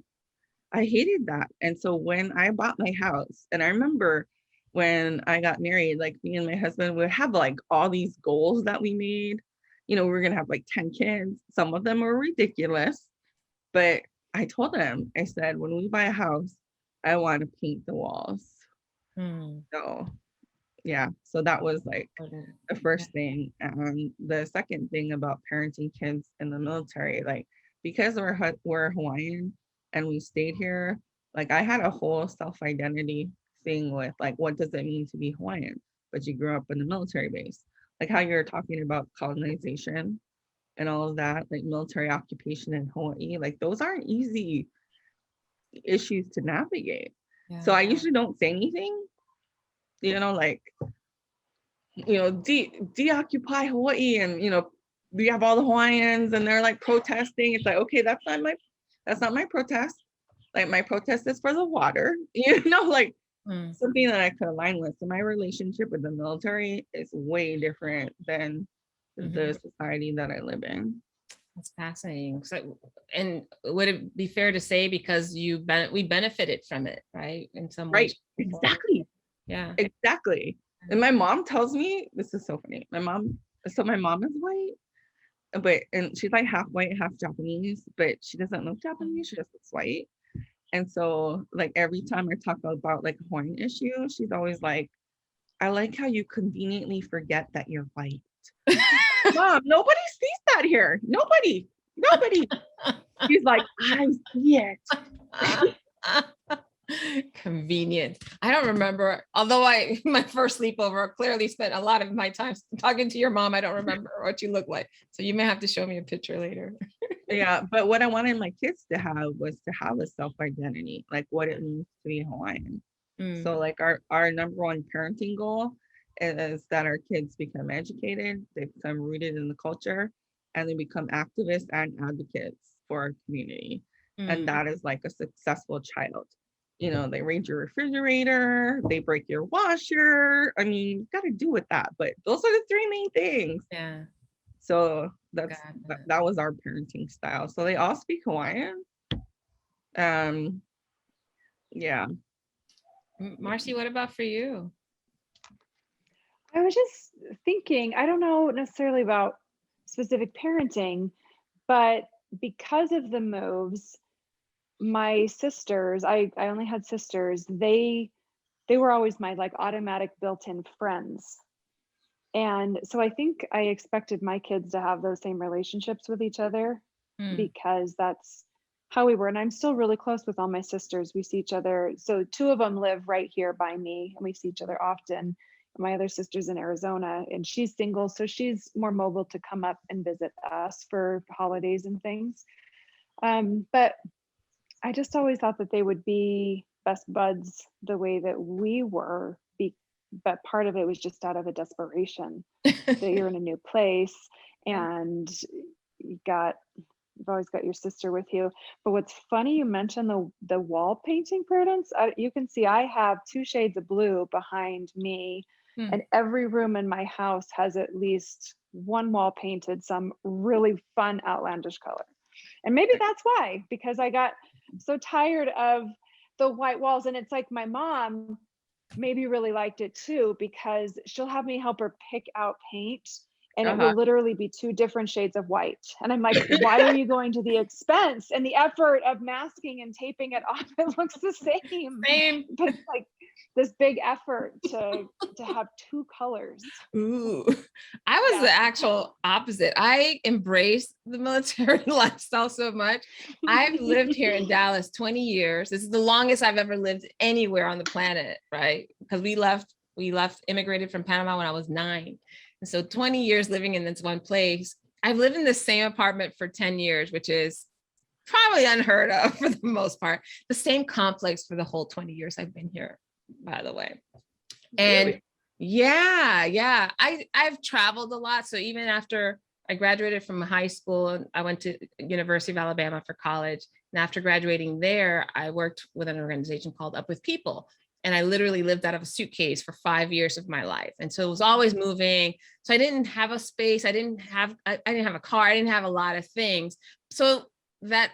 I hated that. And so when I bought my house, and I remember when I got married, like, me and my husband would have like all these goals that we made. You know, we were gonna have like 10 kids. Some of them were ridiculous, but I told him, I said, when we buy a house, I want to paint the walls. So yeah, so that was like the first thing. And the second thing about parenting kids in the military, like, because we're Hawaiian and we stayed here, like, I had a whole self-identity thing with like, what does it mean to be Hawaiian? But you grew up in the military base, like how you're talking about colonization and all of that, like military occupation in Hawaii, like those aren't easy issues to navigate. So I usually don't say anything, you know, like, you know, deoccupy Hawaii, and, you know, we have all the Hawaiians and they're like protesting. It's like, okay, that's not my protest. Like, my protest is for the water, you know, like something that I could align with. So my relationship with the military is way different than the society that I live in. That's fascinating. So, and would it be fair to say, because we benefited from it, right? In some way. Right. Exactly. Yeah. Exactly. And my mom tells me, this is so funny. My mom is white, and she's like half white, half Japanese, but she doesn't look Japanese. She just looks white. And so, like, every time I talk about like a Hawaiian issue, she's always like, I like how you conveniently forget that you're white. Mom, nobody sees that here. Nobody. She's like, I see it. Convenient. I don't remember, although my first sleepover clearly spent a lot of my time talking to your mom. I don't remember what you look like. So you may have to show me a picture later. Yeah, but what I wanted my kids to have was to have a self-identity, like what it means to be Hawaiian. So like our number one parenting goal is that our kids become educated, they become rooted in the culture, and they become activists and advocates for our community. And that is like a successful child. You know, they raid your refrigerator, they break your washer. I mean, you got to do with that, but those are the three main things. Yeah. So that was our parenting style. So they all speak Hawaiian. Yeah. Marci, what about for you? I was just thinking, I don't know necessarily about specific parenting, but because of the moves, my sisters, I only had sisters, they were always my like automatic built-in friends. And so I think I expected my kids to have those same relationships with each other because that's how we were. And I'm still really close with all my sisters. We see each other. So two of them live right here by me and we see each other often. My other sister's in Arizona and she's single. So she's more mobile to come up and visit us for holidays and things. But I just always thought that they would be best buds the way that we were, but part of it was just out of a desperation that you're in a new place and you've always got your sister with you. But what's funny, you mentioned the wall painting, Prudence. You can see I have 2 shades of blue behind me, and every room in my house has at least one wall painted some really fun outlandish color. And maybe that's why, because I got so tired of the white walls. And it's like my mom maybe really liked it too, because she'll have me help her pick out paint and it will literally be 2 different shades of white. And I'm like, why are you going to the expense and the effort of masking and taping it off? It looks the same. But it's like this big effort to have 2 colors. Ooh, I was the actual opposite. I embraced the military lifestyle so much. I've lived here in Dallas 20 years. This is the longest I've ever lived anywhere on the planet, right? Because we immigrated from Panama when I was 9. And so 20 years living in this one place. I've lived in the same apartment for 10 years, which is probably unheard of for the most part. The same complex for the whole 20 years I've been here, by the way. And Really? yeah. I've traveled a lot. So even after I graduated from high school, I went to University of Alabama for college. And after graduating there, I worked with an organization called Up With People. And I literally lived out of a suitcase for 5 years of my life. And so it was always moving. So I didn't have a space. I didn't have a car. I didn't have a lot of things. So that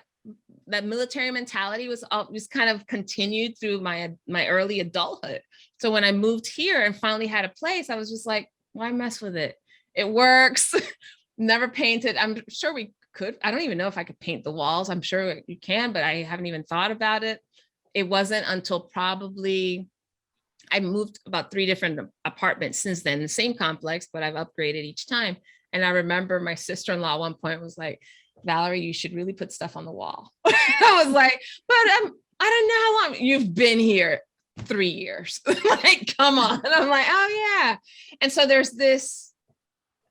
military mentality was kind of continued through my early adulthood. So when I moved here and finally had a place, I was just like, why mess with it? It works. Never painted. I'm sure we could. I don't even know if I could paint the walls. I'm sure you can, but I haven't even thought about it. It wasn't until probably I moved about 3 different apartments since then, the same complex, but I've upgraded each time. And I remember my sister-in-law at one point was like, Valerie, you should really put stuff on the wall. I was like, but I don't know how long you've been here. 3 years. Like, come on. And I'm like, oh yeah. And so there's this,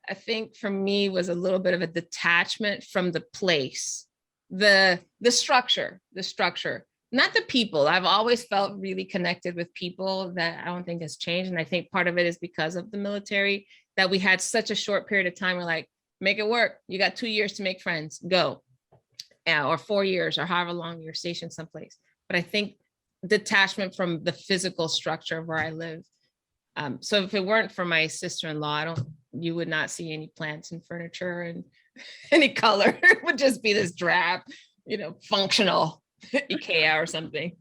I think for me was a little bit of a detachment from the place, the structure, not the people. I've always felt really connected with people that I don't think has changed. And I think part of it is because of the military, that we had such a short period of time. We're like, make it work. You got 2 years to make friends, go. Or 4 years or however long you're stationed someplace. But I think detachment from the physical structure of where I live. So if it weren't for my sister-in-law, you would not see any plants and furniture and any color. It would just be this drab, functional IKEA or something.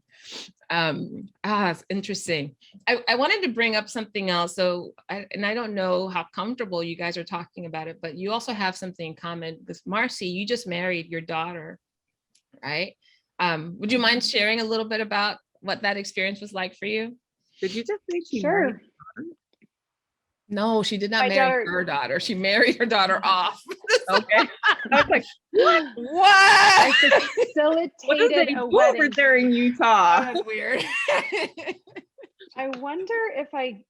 It's interesting. I wanted to bring up something else. So, I don't know how comfortable you guys are talking about it, but you also have something in common with Marci. You just married your daughter, right? Would you mind sharing a little bit about what that experience was like for you? Did you just say she Sure. married? No, she did not marry her daughter. She married her daughter off. Okay. I was like, what? I facilitated a wedding over there in Utah. That's weird. I wonder if I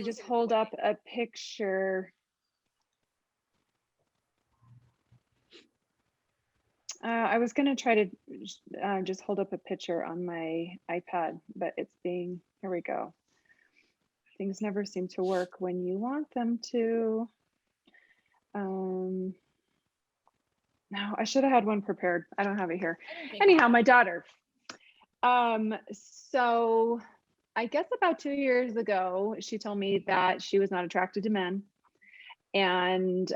just hold up a picture. I was going to try to just hold up a picture on my iPad, but it's being, here we go. Things never seem to work when you want them to. No, I should have had one prepared. I don't have it here. Anyhow, my daughter. So I guess about 2 years ago, she told me that she was not attracted to men. And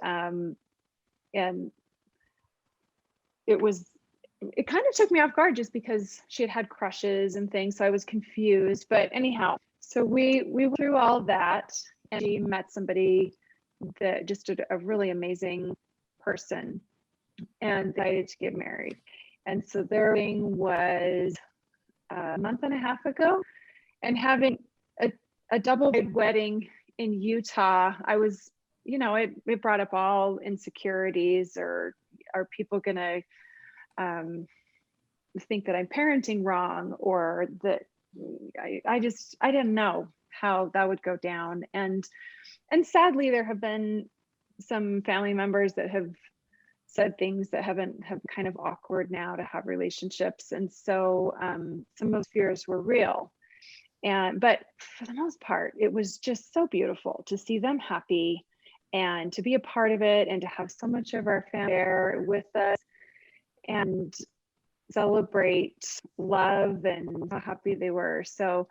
it kind of took me off guard just because she had had crushes and things. So I was confused, but anyhow, so we went through all that, and she met somebody that just a really amazing person, and decided to get married. And so their wedding was a month and a half ago, and having a double wedding in Utah, I was, it brought up all insecurities, or are people gonna think that I'm parenting wrong, or that I didn't know how that would go down. And sadly, there have been some family members that have said things that have kind of awkward now to have relationships. And so some of those fears were real. But for the most part, it was just so beautiful to see them happy and to be a part of it, and to have so much of our family there with us and celebrate love and how happy they were. So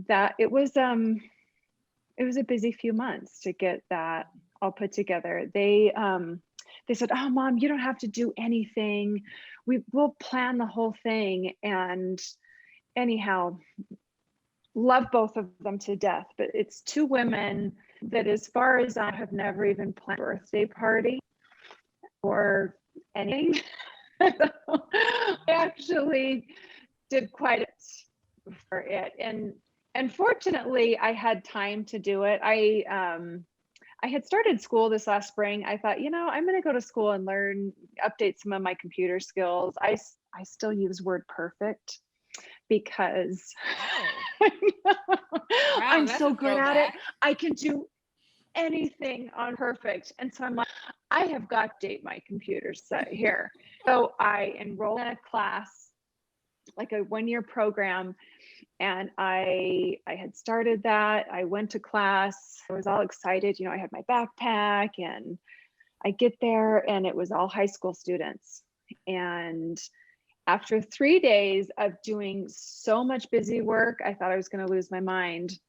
that it was a busy few months to get that all put together. They said, "Oh, Mom, you don't have to do anything. We'll plan the whole thing." And anyhow, love both of them to death, but it's two women that, as far as I have never even planned a birthday party or anything. I actually did quite a bit for it, and fortunately I had time to do it. I had started school this last spring. I thought, I'm going to go to school and update some of my computer skills. I still use Word Perfect because I'm so good at it. I can do anything on Perfect. And so I'm like, I have got to date my computer set here. So I enrolled in a class, like a 1-year program. And I had started that. I went to class. I was all excited. I had my backpack, and I get there, and it was all high school students. And after 3 days of doing so much busy work, I thought I was going to lose my mind.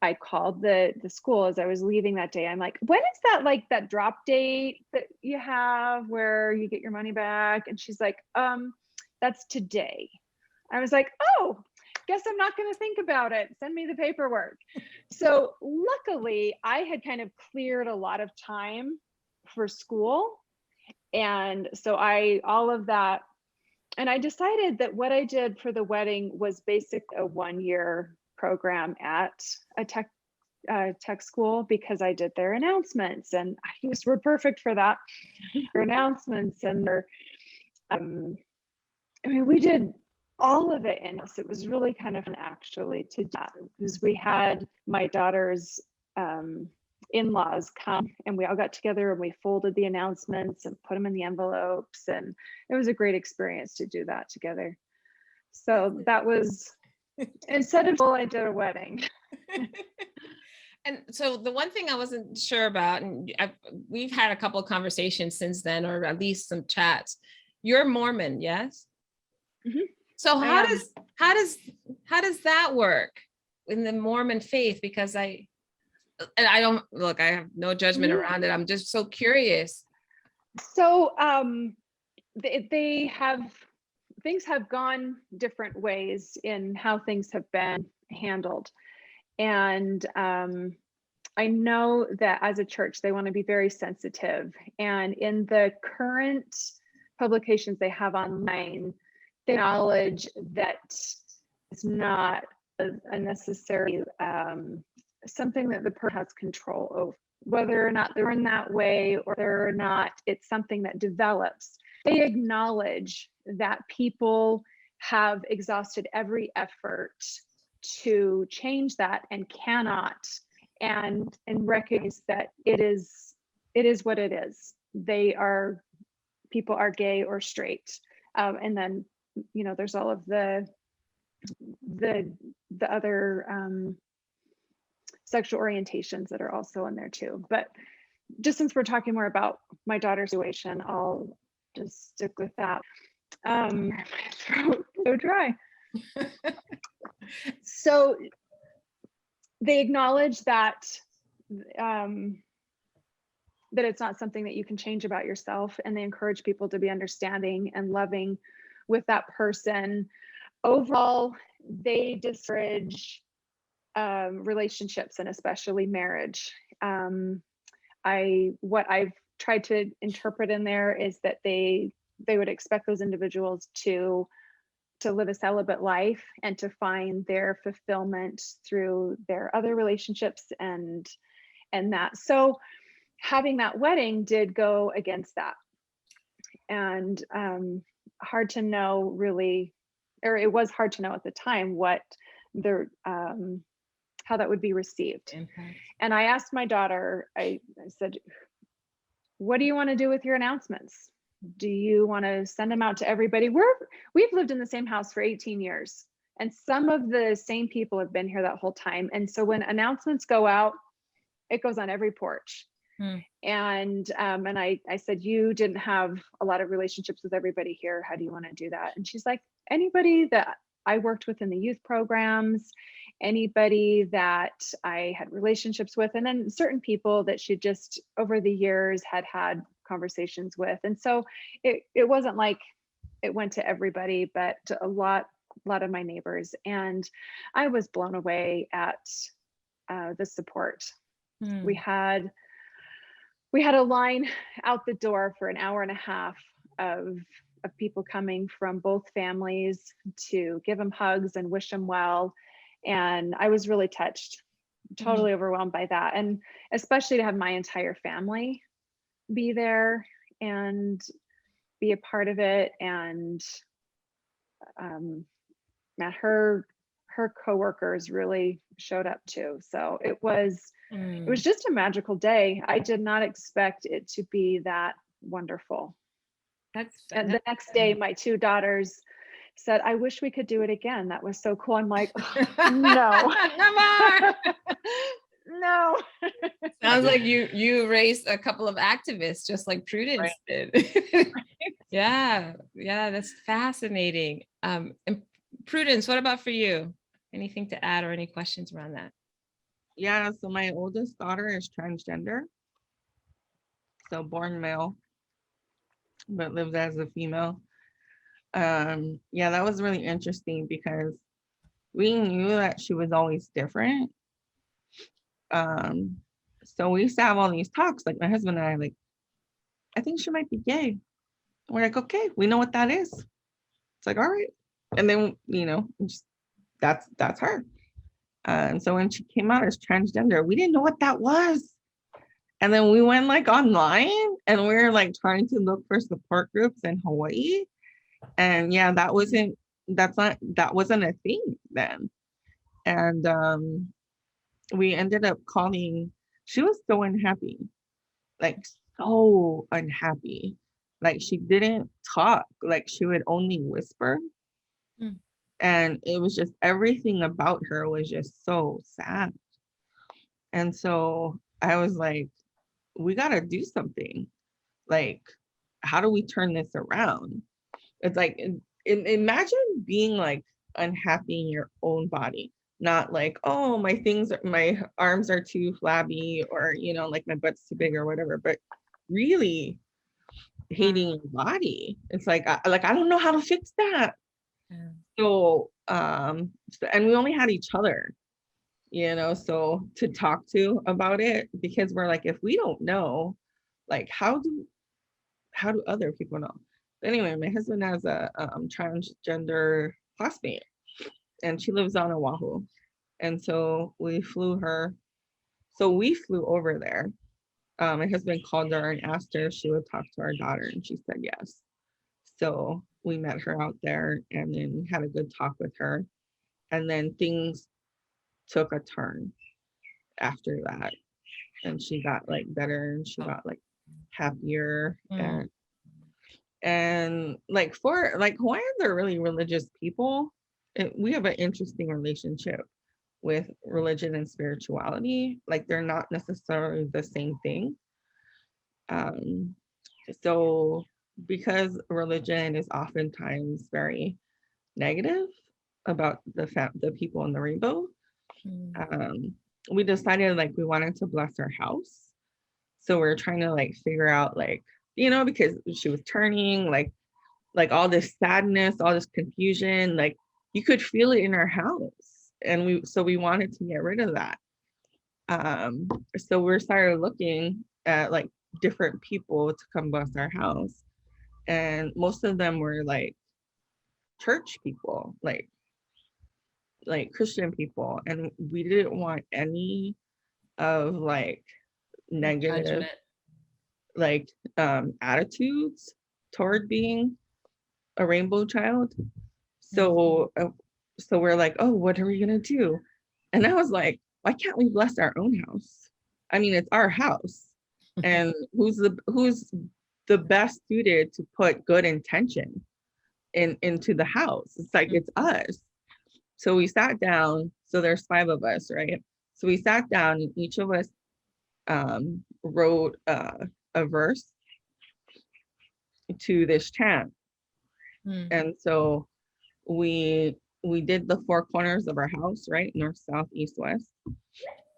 I called the school as I was leaving that day. I'm like, "When is that, like, that drop date that you have where you get your money back?" And she's like, "That's today." I was like, "Oh, guess I'm not going to think about it. Send me the paperwork." So luckily, I had kind of cleared a lot of time for school. And so all of that, and I decided that what I did for the wedding was basically a 1-year program at a tech school, because I did their announcements, and I used Word Perfect for that. Their announcements and their, we did all of it in house. It was really kind of fun actually to do that, because we had my daughter's in-laws come, and we all got together and we folded the announcements and put them in the envelopes, and it was a great experience to do that together. So that was, instead of school, I did a wedding. And so the one thing I wasn't sure about, and we've had a couple of conversations since then, or at least some chats. You're Mormon, yes? Mm-hmm. So how does that work in the Mormon faith? Because I don't look, I have no judgment around it. I'm just so curious. So things have gone different ways in how things have been handled. And I know that as a church, they want to be very sensitive. And in the current publications they have online, they acknowledge that it's not a necessary something that the person has control over, whether or not they're in that way, or whether or not it's something that develops. They acknowledge that people have exhausted every effort to change that and cannot, and recognize that it is what it is. They are people are gay or straight. And then, you know, there's all of the other sexual orientations that are also in there too. But just since we're talking more about my daughter's situation, I'll just stick with that. My throat is so dry. So they acknowledge that that it's not something that you can change about yourself, and they encourage people to be understanding and loving with that person. Overall, they discourage relationships, and especially marriage. What I've tried to interpret in there is that they would expect those individuals to live a celibate life and to find their fulfillment through their other relationships and that. So having that wedding did go against that, and hard to know really, or it was hard to know at the time what the how that would be received. And I asked my daughter, I said, what do you want to do with your announcements? Do you want to send them out to everybody? We've lived in the same house for 18 years, and some of the same people have been here that whole time. And so when announcements go out, it goes on every porch. And I said, you didn't have a lot of relationships with everybody here. How do you want to do that? And she's like, anybody that I worked with in the youth programs, anybody that I had relationships with, and then certain people that she just over the years had conversations with. And so it wasn't like it went to everybody, but to a lot of my neighbors. And I was blown away at the support. We had a line out the door for an hour and a half of people coming from both families to give them hugs and wish them well. And I was really touched, totally overwhelmed by that. And especially to have my entire family be there and be a part of it. And her coworkers really showed up too. So it was just a magical day. I did not expect it to be that wonderful. And the next day, my two daughters said, I wish we could do it again. That was so cool. I'm like, oh, no. No. Sounds like you raised a couple of activists just like Prudence did. Yeah, that's fascinating. And Prudence, what about for you? Anything to add or any questions around that? Yeah, so my oldest daughter is transgender. So born male, but lives as a female. Yeah, that was really interesting because we knew that she was always different. So we used to have all these talks, like my husband and I, like, I think she might be gay. We're like, okay, we know what that is. It's like, all right. And then, you know, just, that's her. And so when she came out as transgender, we didn't know what that was. And then we went like online and we were like trying to look for support groups in Hawaii. And yeah, that wasn't a thing then. And we ended up calling, she was so unhappy, like so unhappy. Like she didn't talk, like she would only whisper. And it was just, everything about her was just so sad. And so I was like, we got to do something. Like, how do we turn this around? It's like, imagine being like unhappy in your own body, not like, oh, my arms are too flabby, or, you know, like my butt's too big or whatever, but really hating your body. It's like, I don't know how to fix that. Yeah. So, and we only had each other, you know, so to talk to about it, because we're like, if we don't know, like, how do other people know? But anyway, my husband has a transgender classmate, and she lives on Oahu, and so we flew over there. My husband called her and asked her if she would talk to our daughter, and she said yes. So we met her out there and then had a good talk with her. And then things took a turn after that. And she got like better, and she got like happier. And And like for like Hawaiians are really religious people. We have an interesting relationship with religion and spirituality. Like they're not necessarily the same thing. Um, so because religion is oftentimes very negative about the people in the rainbow, we decided like we wanted to bless our house. So we're trying to like figure out like, because she was turning like all this sadness, all this confusion, like you could feel it in our house. And we wanted to get rid of that. So we started looking at like different people to come bless our house. And most of them were like church people, like Christian people. And we didn't want any of like negative like attitudes toward being a rainbow child. So we're like, oh, what are we gonna do? And I was like, why can't we bless our own house? I mean, it's our house. And who's the best suited to put good intention into the house? It's like it's us. So we sat down. So there's 5 of us, right? So we sat down and each of us wrote a verse to this chant. And so we did the 4 corners of our house, right? North, south, east, west.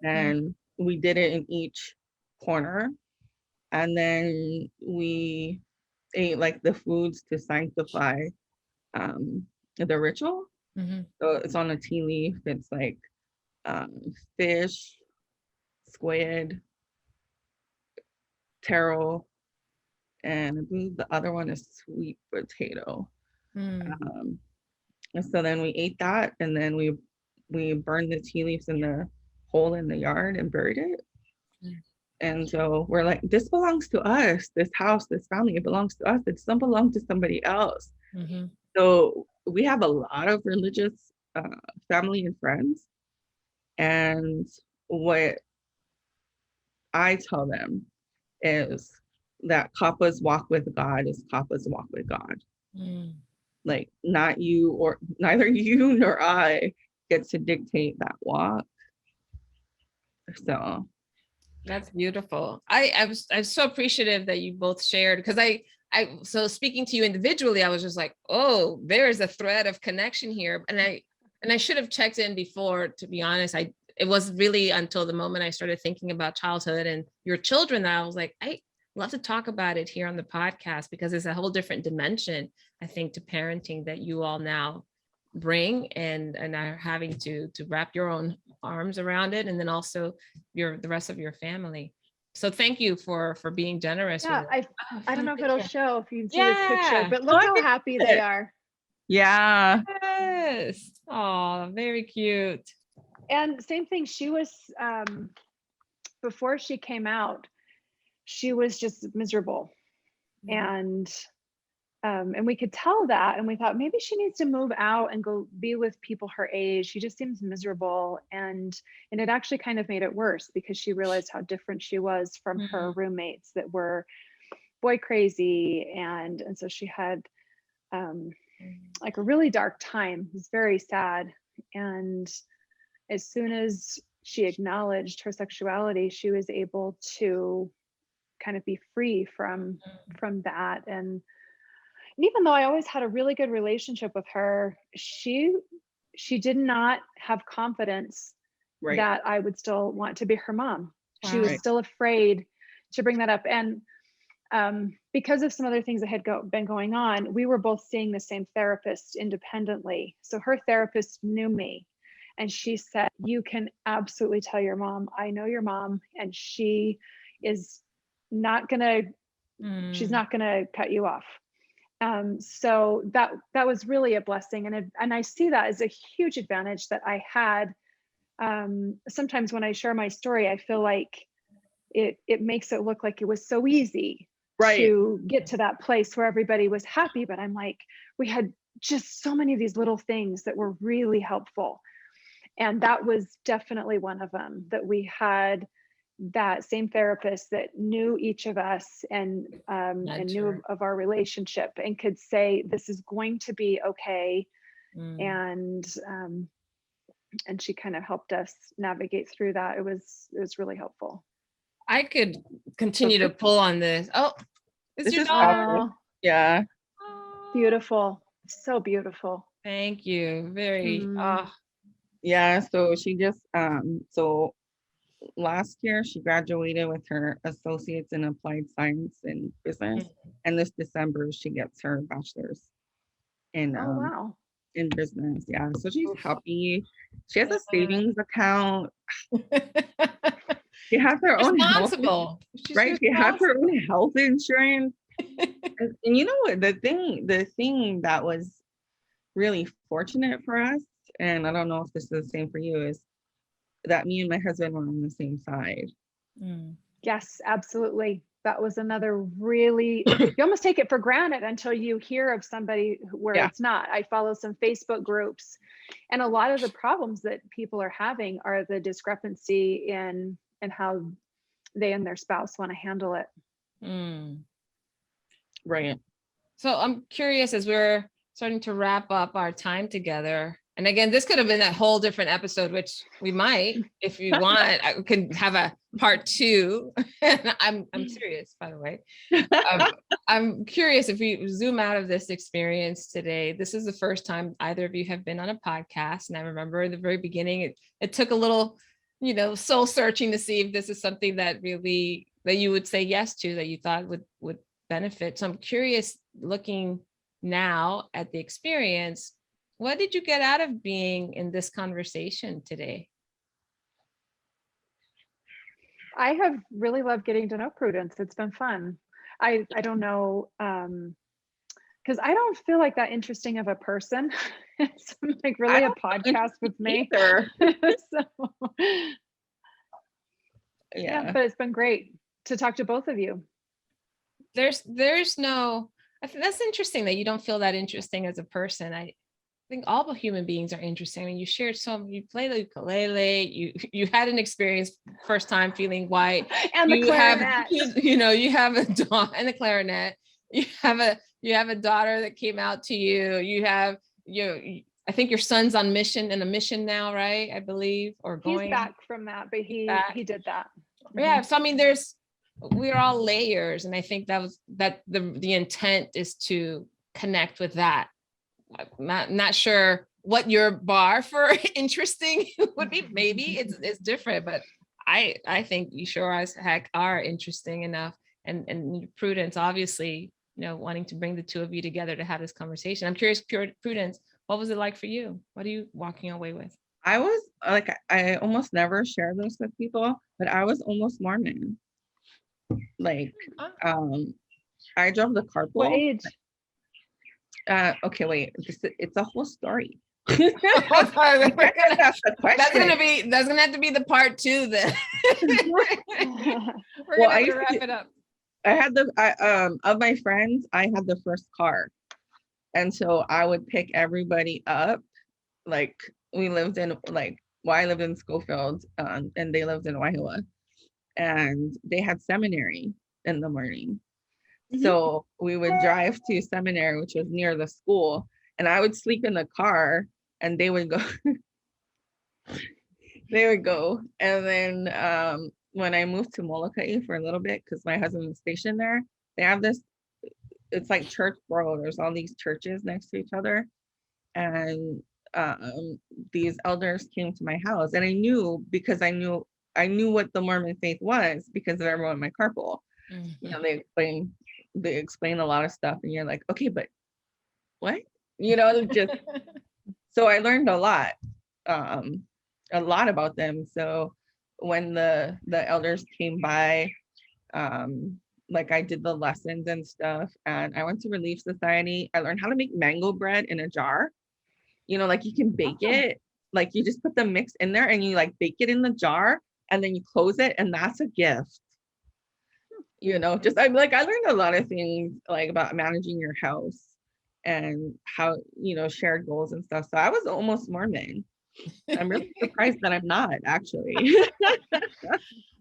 And we did it in each corner. And then we ate like the foods to sanctify the ritual. So it's on a tea leaf. It's like fish, squid, taro, and I believe the other one is sweet potato. And so then we ate that, and then we burned the tea leaves in the hole in the yard and buried it. And so we're like, this belongs to us, this house, this family, it belongs to us. It doesn't belong to somebody else. So we have a lot of religious family and friends. And what I tell them is that Kappa's walk with God is Kappa's walk with God. Like not you, or neither you nor I get to dictate that walk. So that's beautiful. I'm so appreciative that you both shared, because so speaking to you individually, I was just like, oh, there's a thread of connection here. And I should have checked in before, to be honest. It was really until the moment I started thinking about childhood and your children that I was like, I love to talk about it here on the podcast, because it's a whole different dimension, I think, to parenting that you all now bring and are having to wrap your own arms around it, and then also the rest of your family. So thank you for being generous. Yeah, I don't know if it'll show if you can see this Yeah. picture, but look how happy they are. yeah. Yes. Oh, very cute. And same thing, she was before she came out, she was just miserable. And we could tell that, and we thought maybe she needs to move out and go be with people her age. She just seems miserable, and it actually kind of made it worse, because she realized how different she was from her roommates that were boy crazy, and so she had like a really dark time. It was very sad. And as soon as she acknowledged her sexuality, she was able to kind of be free from that. And even though I always had a really good relationship with her, she did not have confidence that I would still want to be her mom. She was still afraid to bring that up. And because of some other things that had been going on, we were both seeing the same therapist independently. So her therapist knew me, and she said, you can absolutely tell your mom, I know your mom, and she is not gonna, she's not gonna cut you off. So that was really a blessing. And I see that as a huge advantage that I had. Sometimes when I share my story, I feel like it makes it look like it was so easy to get to that place where everybody was happy. But I'm like, we had just so many of these little things that were really helpful. And that was definitely one of them, that we had that same therapist that knew each of us and knew of our relationship and could say, this is going to be okay. And she kind of helped us navigate through that. It was really helpful. I could continue to pull on this. Oh, This your is daughter? Yeah. Oh, Beautiful. So beautiful. thank you. Very. Yeah. So she just so last year she graduated with her associates in applied science and business, and this December she gets her bachelor's in Wow. in business. Yeah. So she's happy. She has a savings account. She has her own health. Right. She has her own health insurance. And you know what? The thing that was really fortunate for us, and I don't know if this is the same for you, is that me and my husband were on the same side. Yes, absolutely. That was another really, you almost take it for granted until you hear of somebody where it's not. I follow some Facebook groups, and a lot of the problems that people are having are the discrepancy in how they and their spouse want to handle it. Right. So I'm curious, as we're starting to wrap up our time together, and again, this could have been a whole different episode, which we might, if you want, I could have a part 2. I'm serious, by the way. I'm curious, if we zoom out of this experience today, this is the first time either of you have been on a podcast. And I remember in the very beginning, it took a little, soul searching to see if this is something that really, that you would say yes to, that you thought would benefit. So I'm curious, looking now at the experience, what did you get out of being in this conversation today? I have really loved getting to know Prudence. It's been fun. I don't know, because I don't feel like that interesting of a person. It's like really a podcast with me. So, yeah, but it's been great to talk to both of you. There's no, I think that's interesting that you don't feel that interesting as a person. I think all the human beings are interesting. I mean, you shared you play the ukulele, you had an experience first time feeling white, and the clarinet. You have a dog and the clarinet. You have a daughter that came out to you. You have I think your son's on mission now, right? I believe, or going. He's back from that, but he did that. Yeah. So I mean, we're all layers, and I think that the intent is to connect with that. I'm not sure what your bar for interesting would be. Maybe it's different, but I think you sure as heck are interesting enough. And Prudence, obviously, wanting to bring the two of you together to have this conversation. I'm curious, Prudence, what was it like for you? What are you walking away with? I was like, I almost never share this with people, but I was almost Mormon. Like, I drove the carpool. What age? Okay, wait. It's a whole story. That's gonna have to be the part 2 then. We're gonna have to wrap it up. I had of my friends, I had the first car, and so I would pick everybody up. Like, we lived in I lived in Schofield, and they lived in Waihoa, and they had seminary in the morning. So we would drive to seminary, which was near the school, and I would sleep in the car, and they would go. And then when I moved to Molokai for a little bit, because my husband was stationed there, they have this, it's like church borough. There's all these churches next to each other, and these elders came to my house, and I knew what the Mormon faith was because of everyone in my carpool. They explain a lot of stuff, and you're like, okay, but what? Just so I learned a lot about them. So when the elders came by, I did the lessons and stuff, and I went to Relief Society. I learned how to make mango bread in a jar. You can bake it, you just put the mix in there and you bake it in the jar, and then you close it, and that's a gift. I learned a lot of things about managing your house and how, shared goals and stuff. So I was almost Mormon. I'm really surprised that I'm not, actually.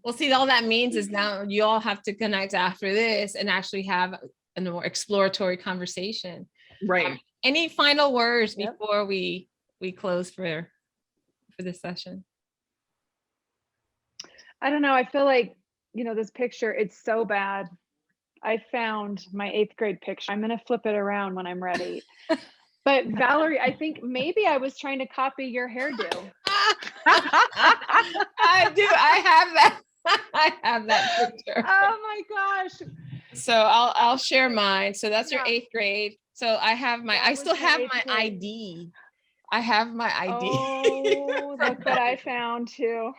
Well, see, all that means is now you all have to connect after this and actually have a more exploratory conversation. Right. Any final words Yep. before we close for this session? I don't know. I feel like, this picture, it's so bad. I found my 8th grade picture. I'm going to flip it around when I'm ready. But Valerie, I think maybe I was trying to copy your hairdo. I do. I have that. I have that picture. Oh my gosh. So I'll share mine. So that's your Yeah. 8th grade. So I have I was still my have 8th my grade. ID. I have my ID. Oh, look what I found too.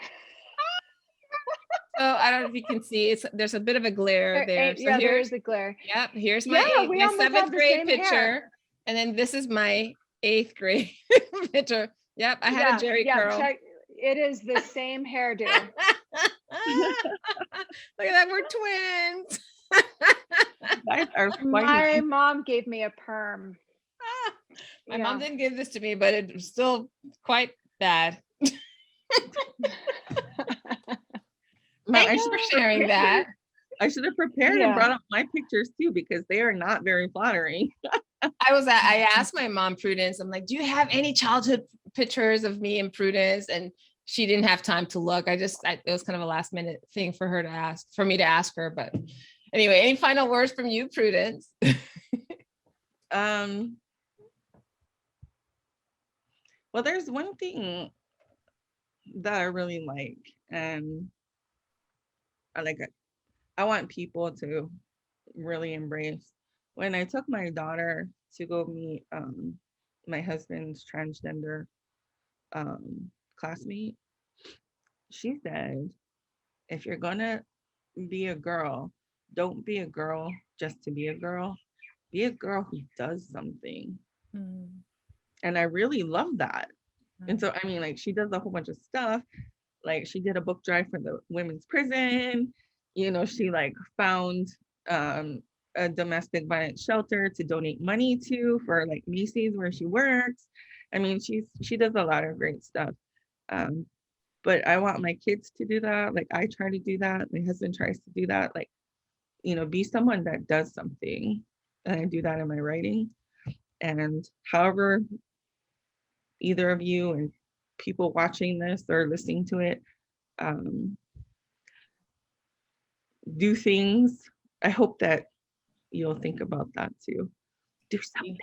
So I don't know if you can see, there's a bit of a glare there. So Yeah, there here's, is a glare. yep, here's my Yeah, we my almost 7th have the grade same picture. hair. And then this is my 8th grade picture. Yep, I had a Jerry curl. Check. It is the same hairdo. Look at that, we're twins. Guys are My funny. mom gave me a perm. My mom didn't give this to me, but it was still quite bad. Thanks for sharing that. I should have prepared and brought up my pictures too, because they are not very flattering. I asked my mom, Prudence, I'm like, do you have any childhood pictures of me and Prudence? And she didn't have time to look. It was kind of a last minute thing for me to ask her. But anyway, any final words from you, Prudence? Well, there's one thing that I really like, and I want people to really embrace. When I took my daughter to go meet my husband's transgender classmate, she said, if you're gonna be a girl, don't be a girl just to be a girl. Be a girl who does something. And I really love that. And so, I mean, like, she does a whole bunch of stuff. Like, she did a book drive for the women's prison. She like found a domestic violence shelter to donate money to for like Macy's where she works. I mean, she does a lot of great stuff. But I want my kids to do that. Like, I try to do that. My husband tries to do that. Like, be someone that does something. And I do that in my writing. And however, either of you and people watching this or listening to it do things, I hope that you'll think about that too. Do something.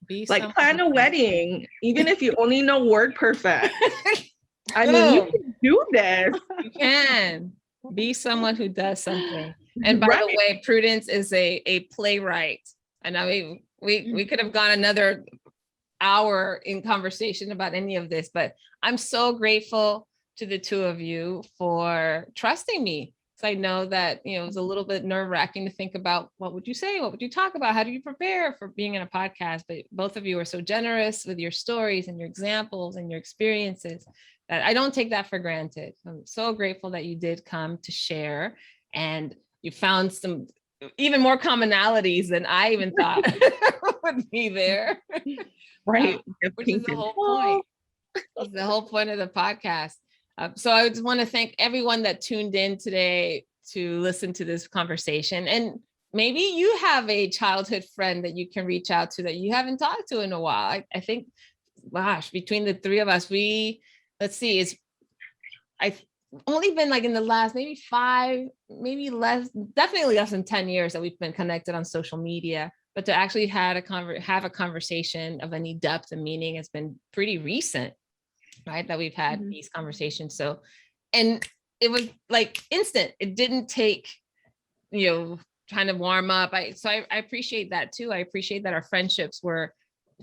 Be like, plan a wedding, even if you only know WordPerfect. I mean, you can do this. You can be someone who does something. And by the way, Prudence is a playwright. And I mean, we could have gone another hour in conversation about any of this, but I'm so grateful to the two of you for trusting me. So I know that, it was a little bit nerve-wracking to think about what would you say, what would you talk about, how do you prepare for being in a podcast, but both of you are so generous with your stories and your examples and your experiences that I don't take that for granted. I'm so grateful that you did come to share, and you found some even more commonalities than I even thought would be there. Right. Which is the whole point. It's the whole point of the podcast. So I just want to thank everyone that tuned in today to listen to this conversation. And maybe you have a childhood friend that you can reach out to that you haven't talked to in a while. I think, gosh, between the three of us, I've only been like in the last maybe 5, maybe less, definitely less than 10 years that we've been connected on social media. But to actually have a conversation of any depth and meaning has been pretty recent, right? That we've had these conversations. So, and it was like instant. It didn't take, trying to warm up. I appreciate that too. I appreciate that our friendships were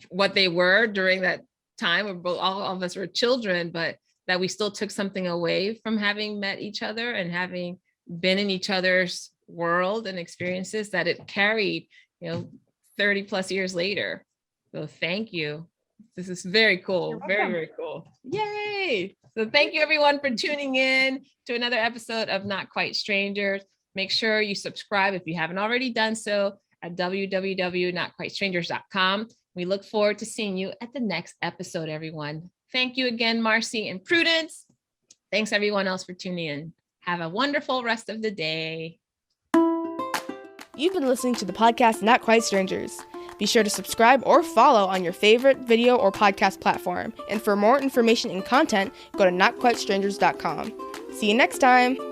what they were during that time. All of us were children, but that we still took something away from having met each other and having been in each other's world and experiences that it carried, 30 plus years later. So thank you. This is very cool. Very, very cool. Yay. So thank you everyone for tuning in to another episode of Not Quite Strangers. Make sure you subscribe if you haven't already done so at www.notquitestrangers.com. We look forward to seeing you at the next episode, everyone. Thank you again, Marci and Prudence. Thanks everyone else for tuning in. Have a wonderful rest of the day. You've been listening to the podcast Not Quite Strangers. Be sure to subscribe or follow on your favorite video or podcast platform. And for more information and content, go to notquitestrangers.com. See you next time.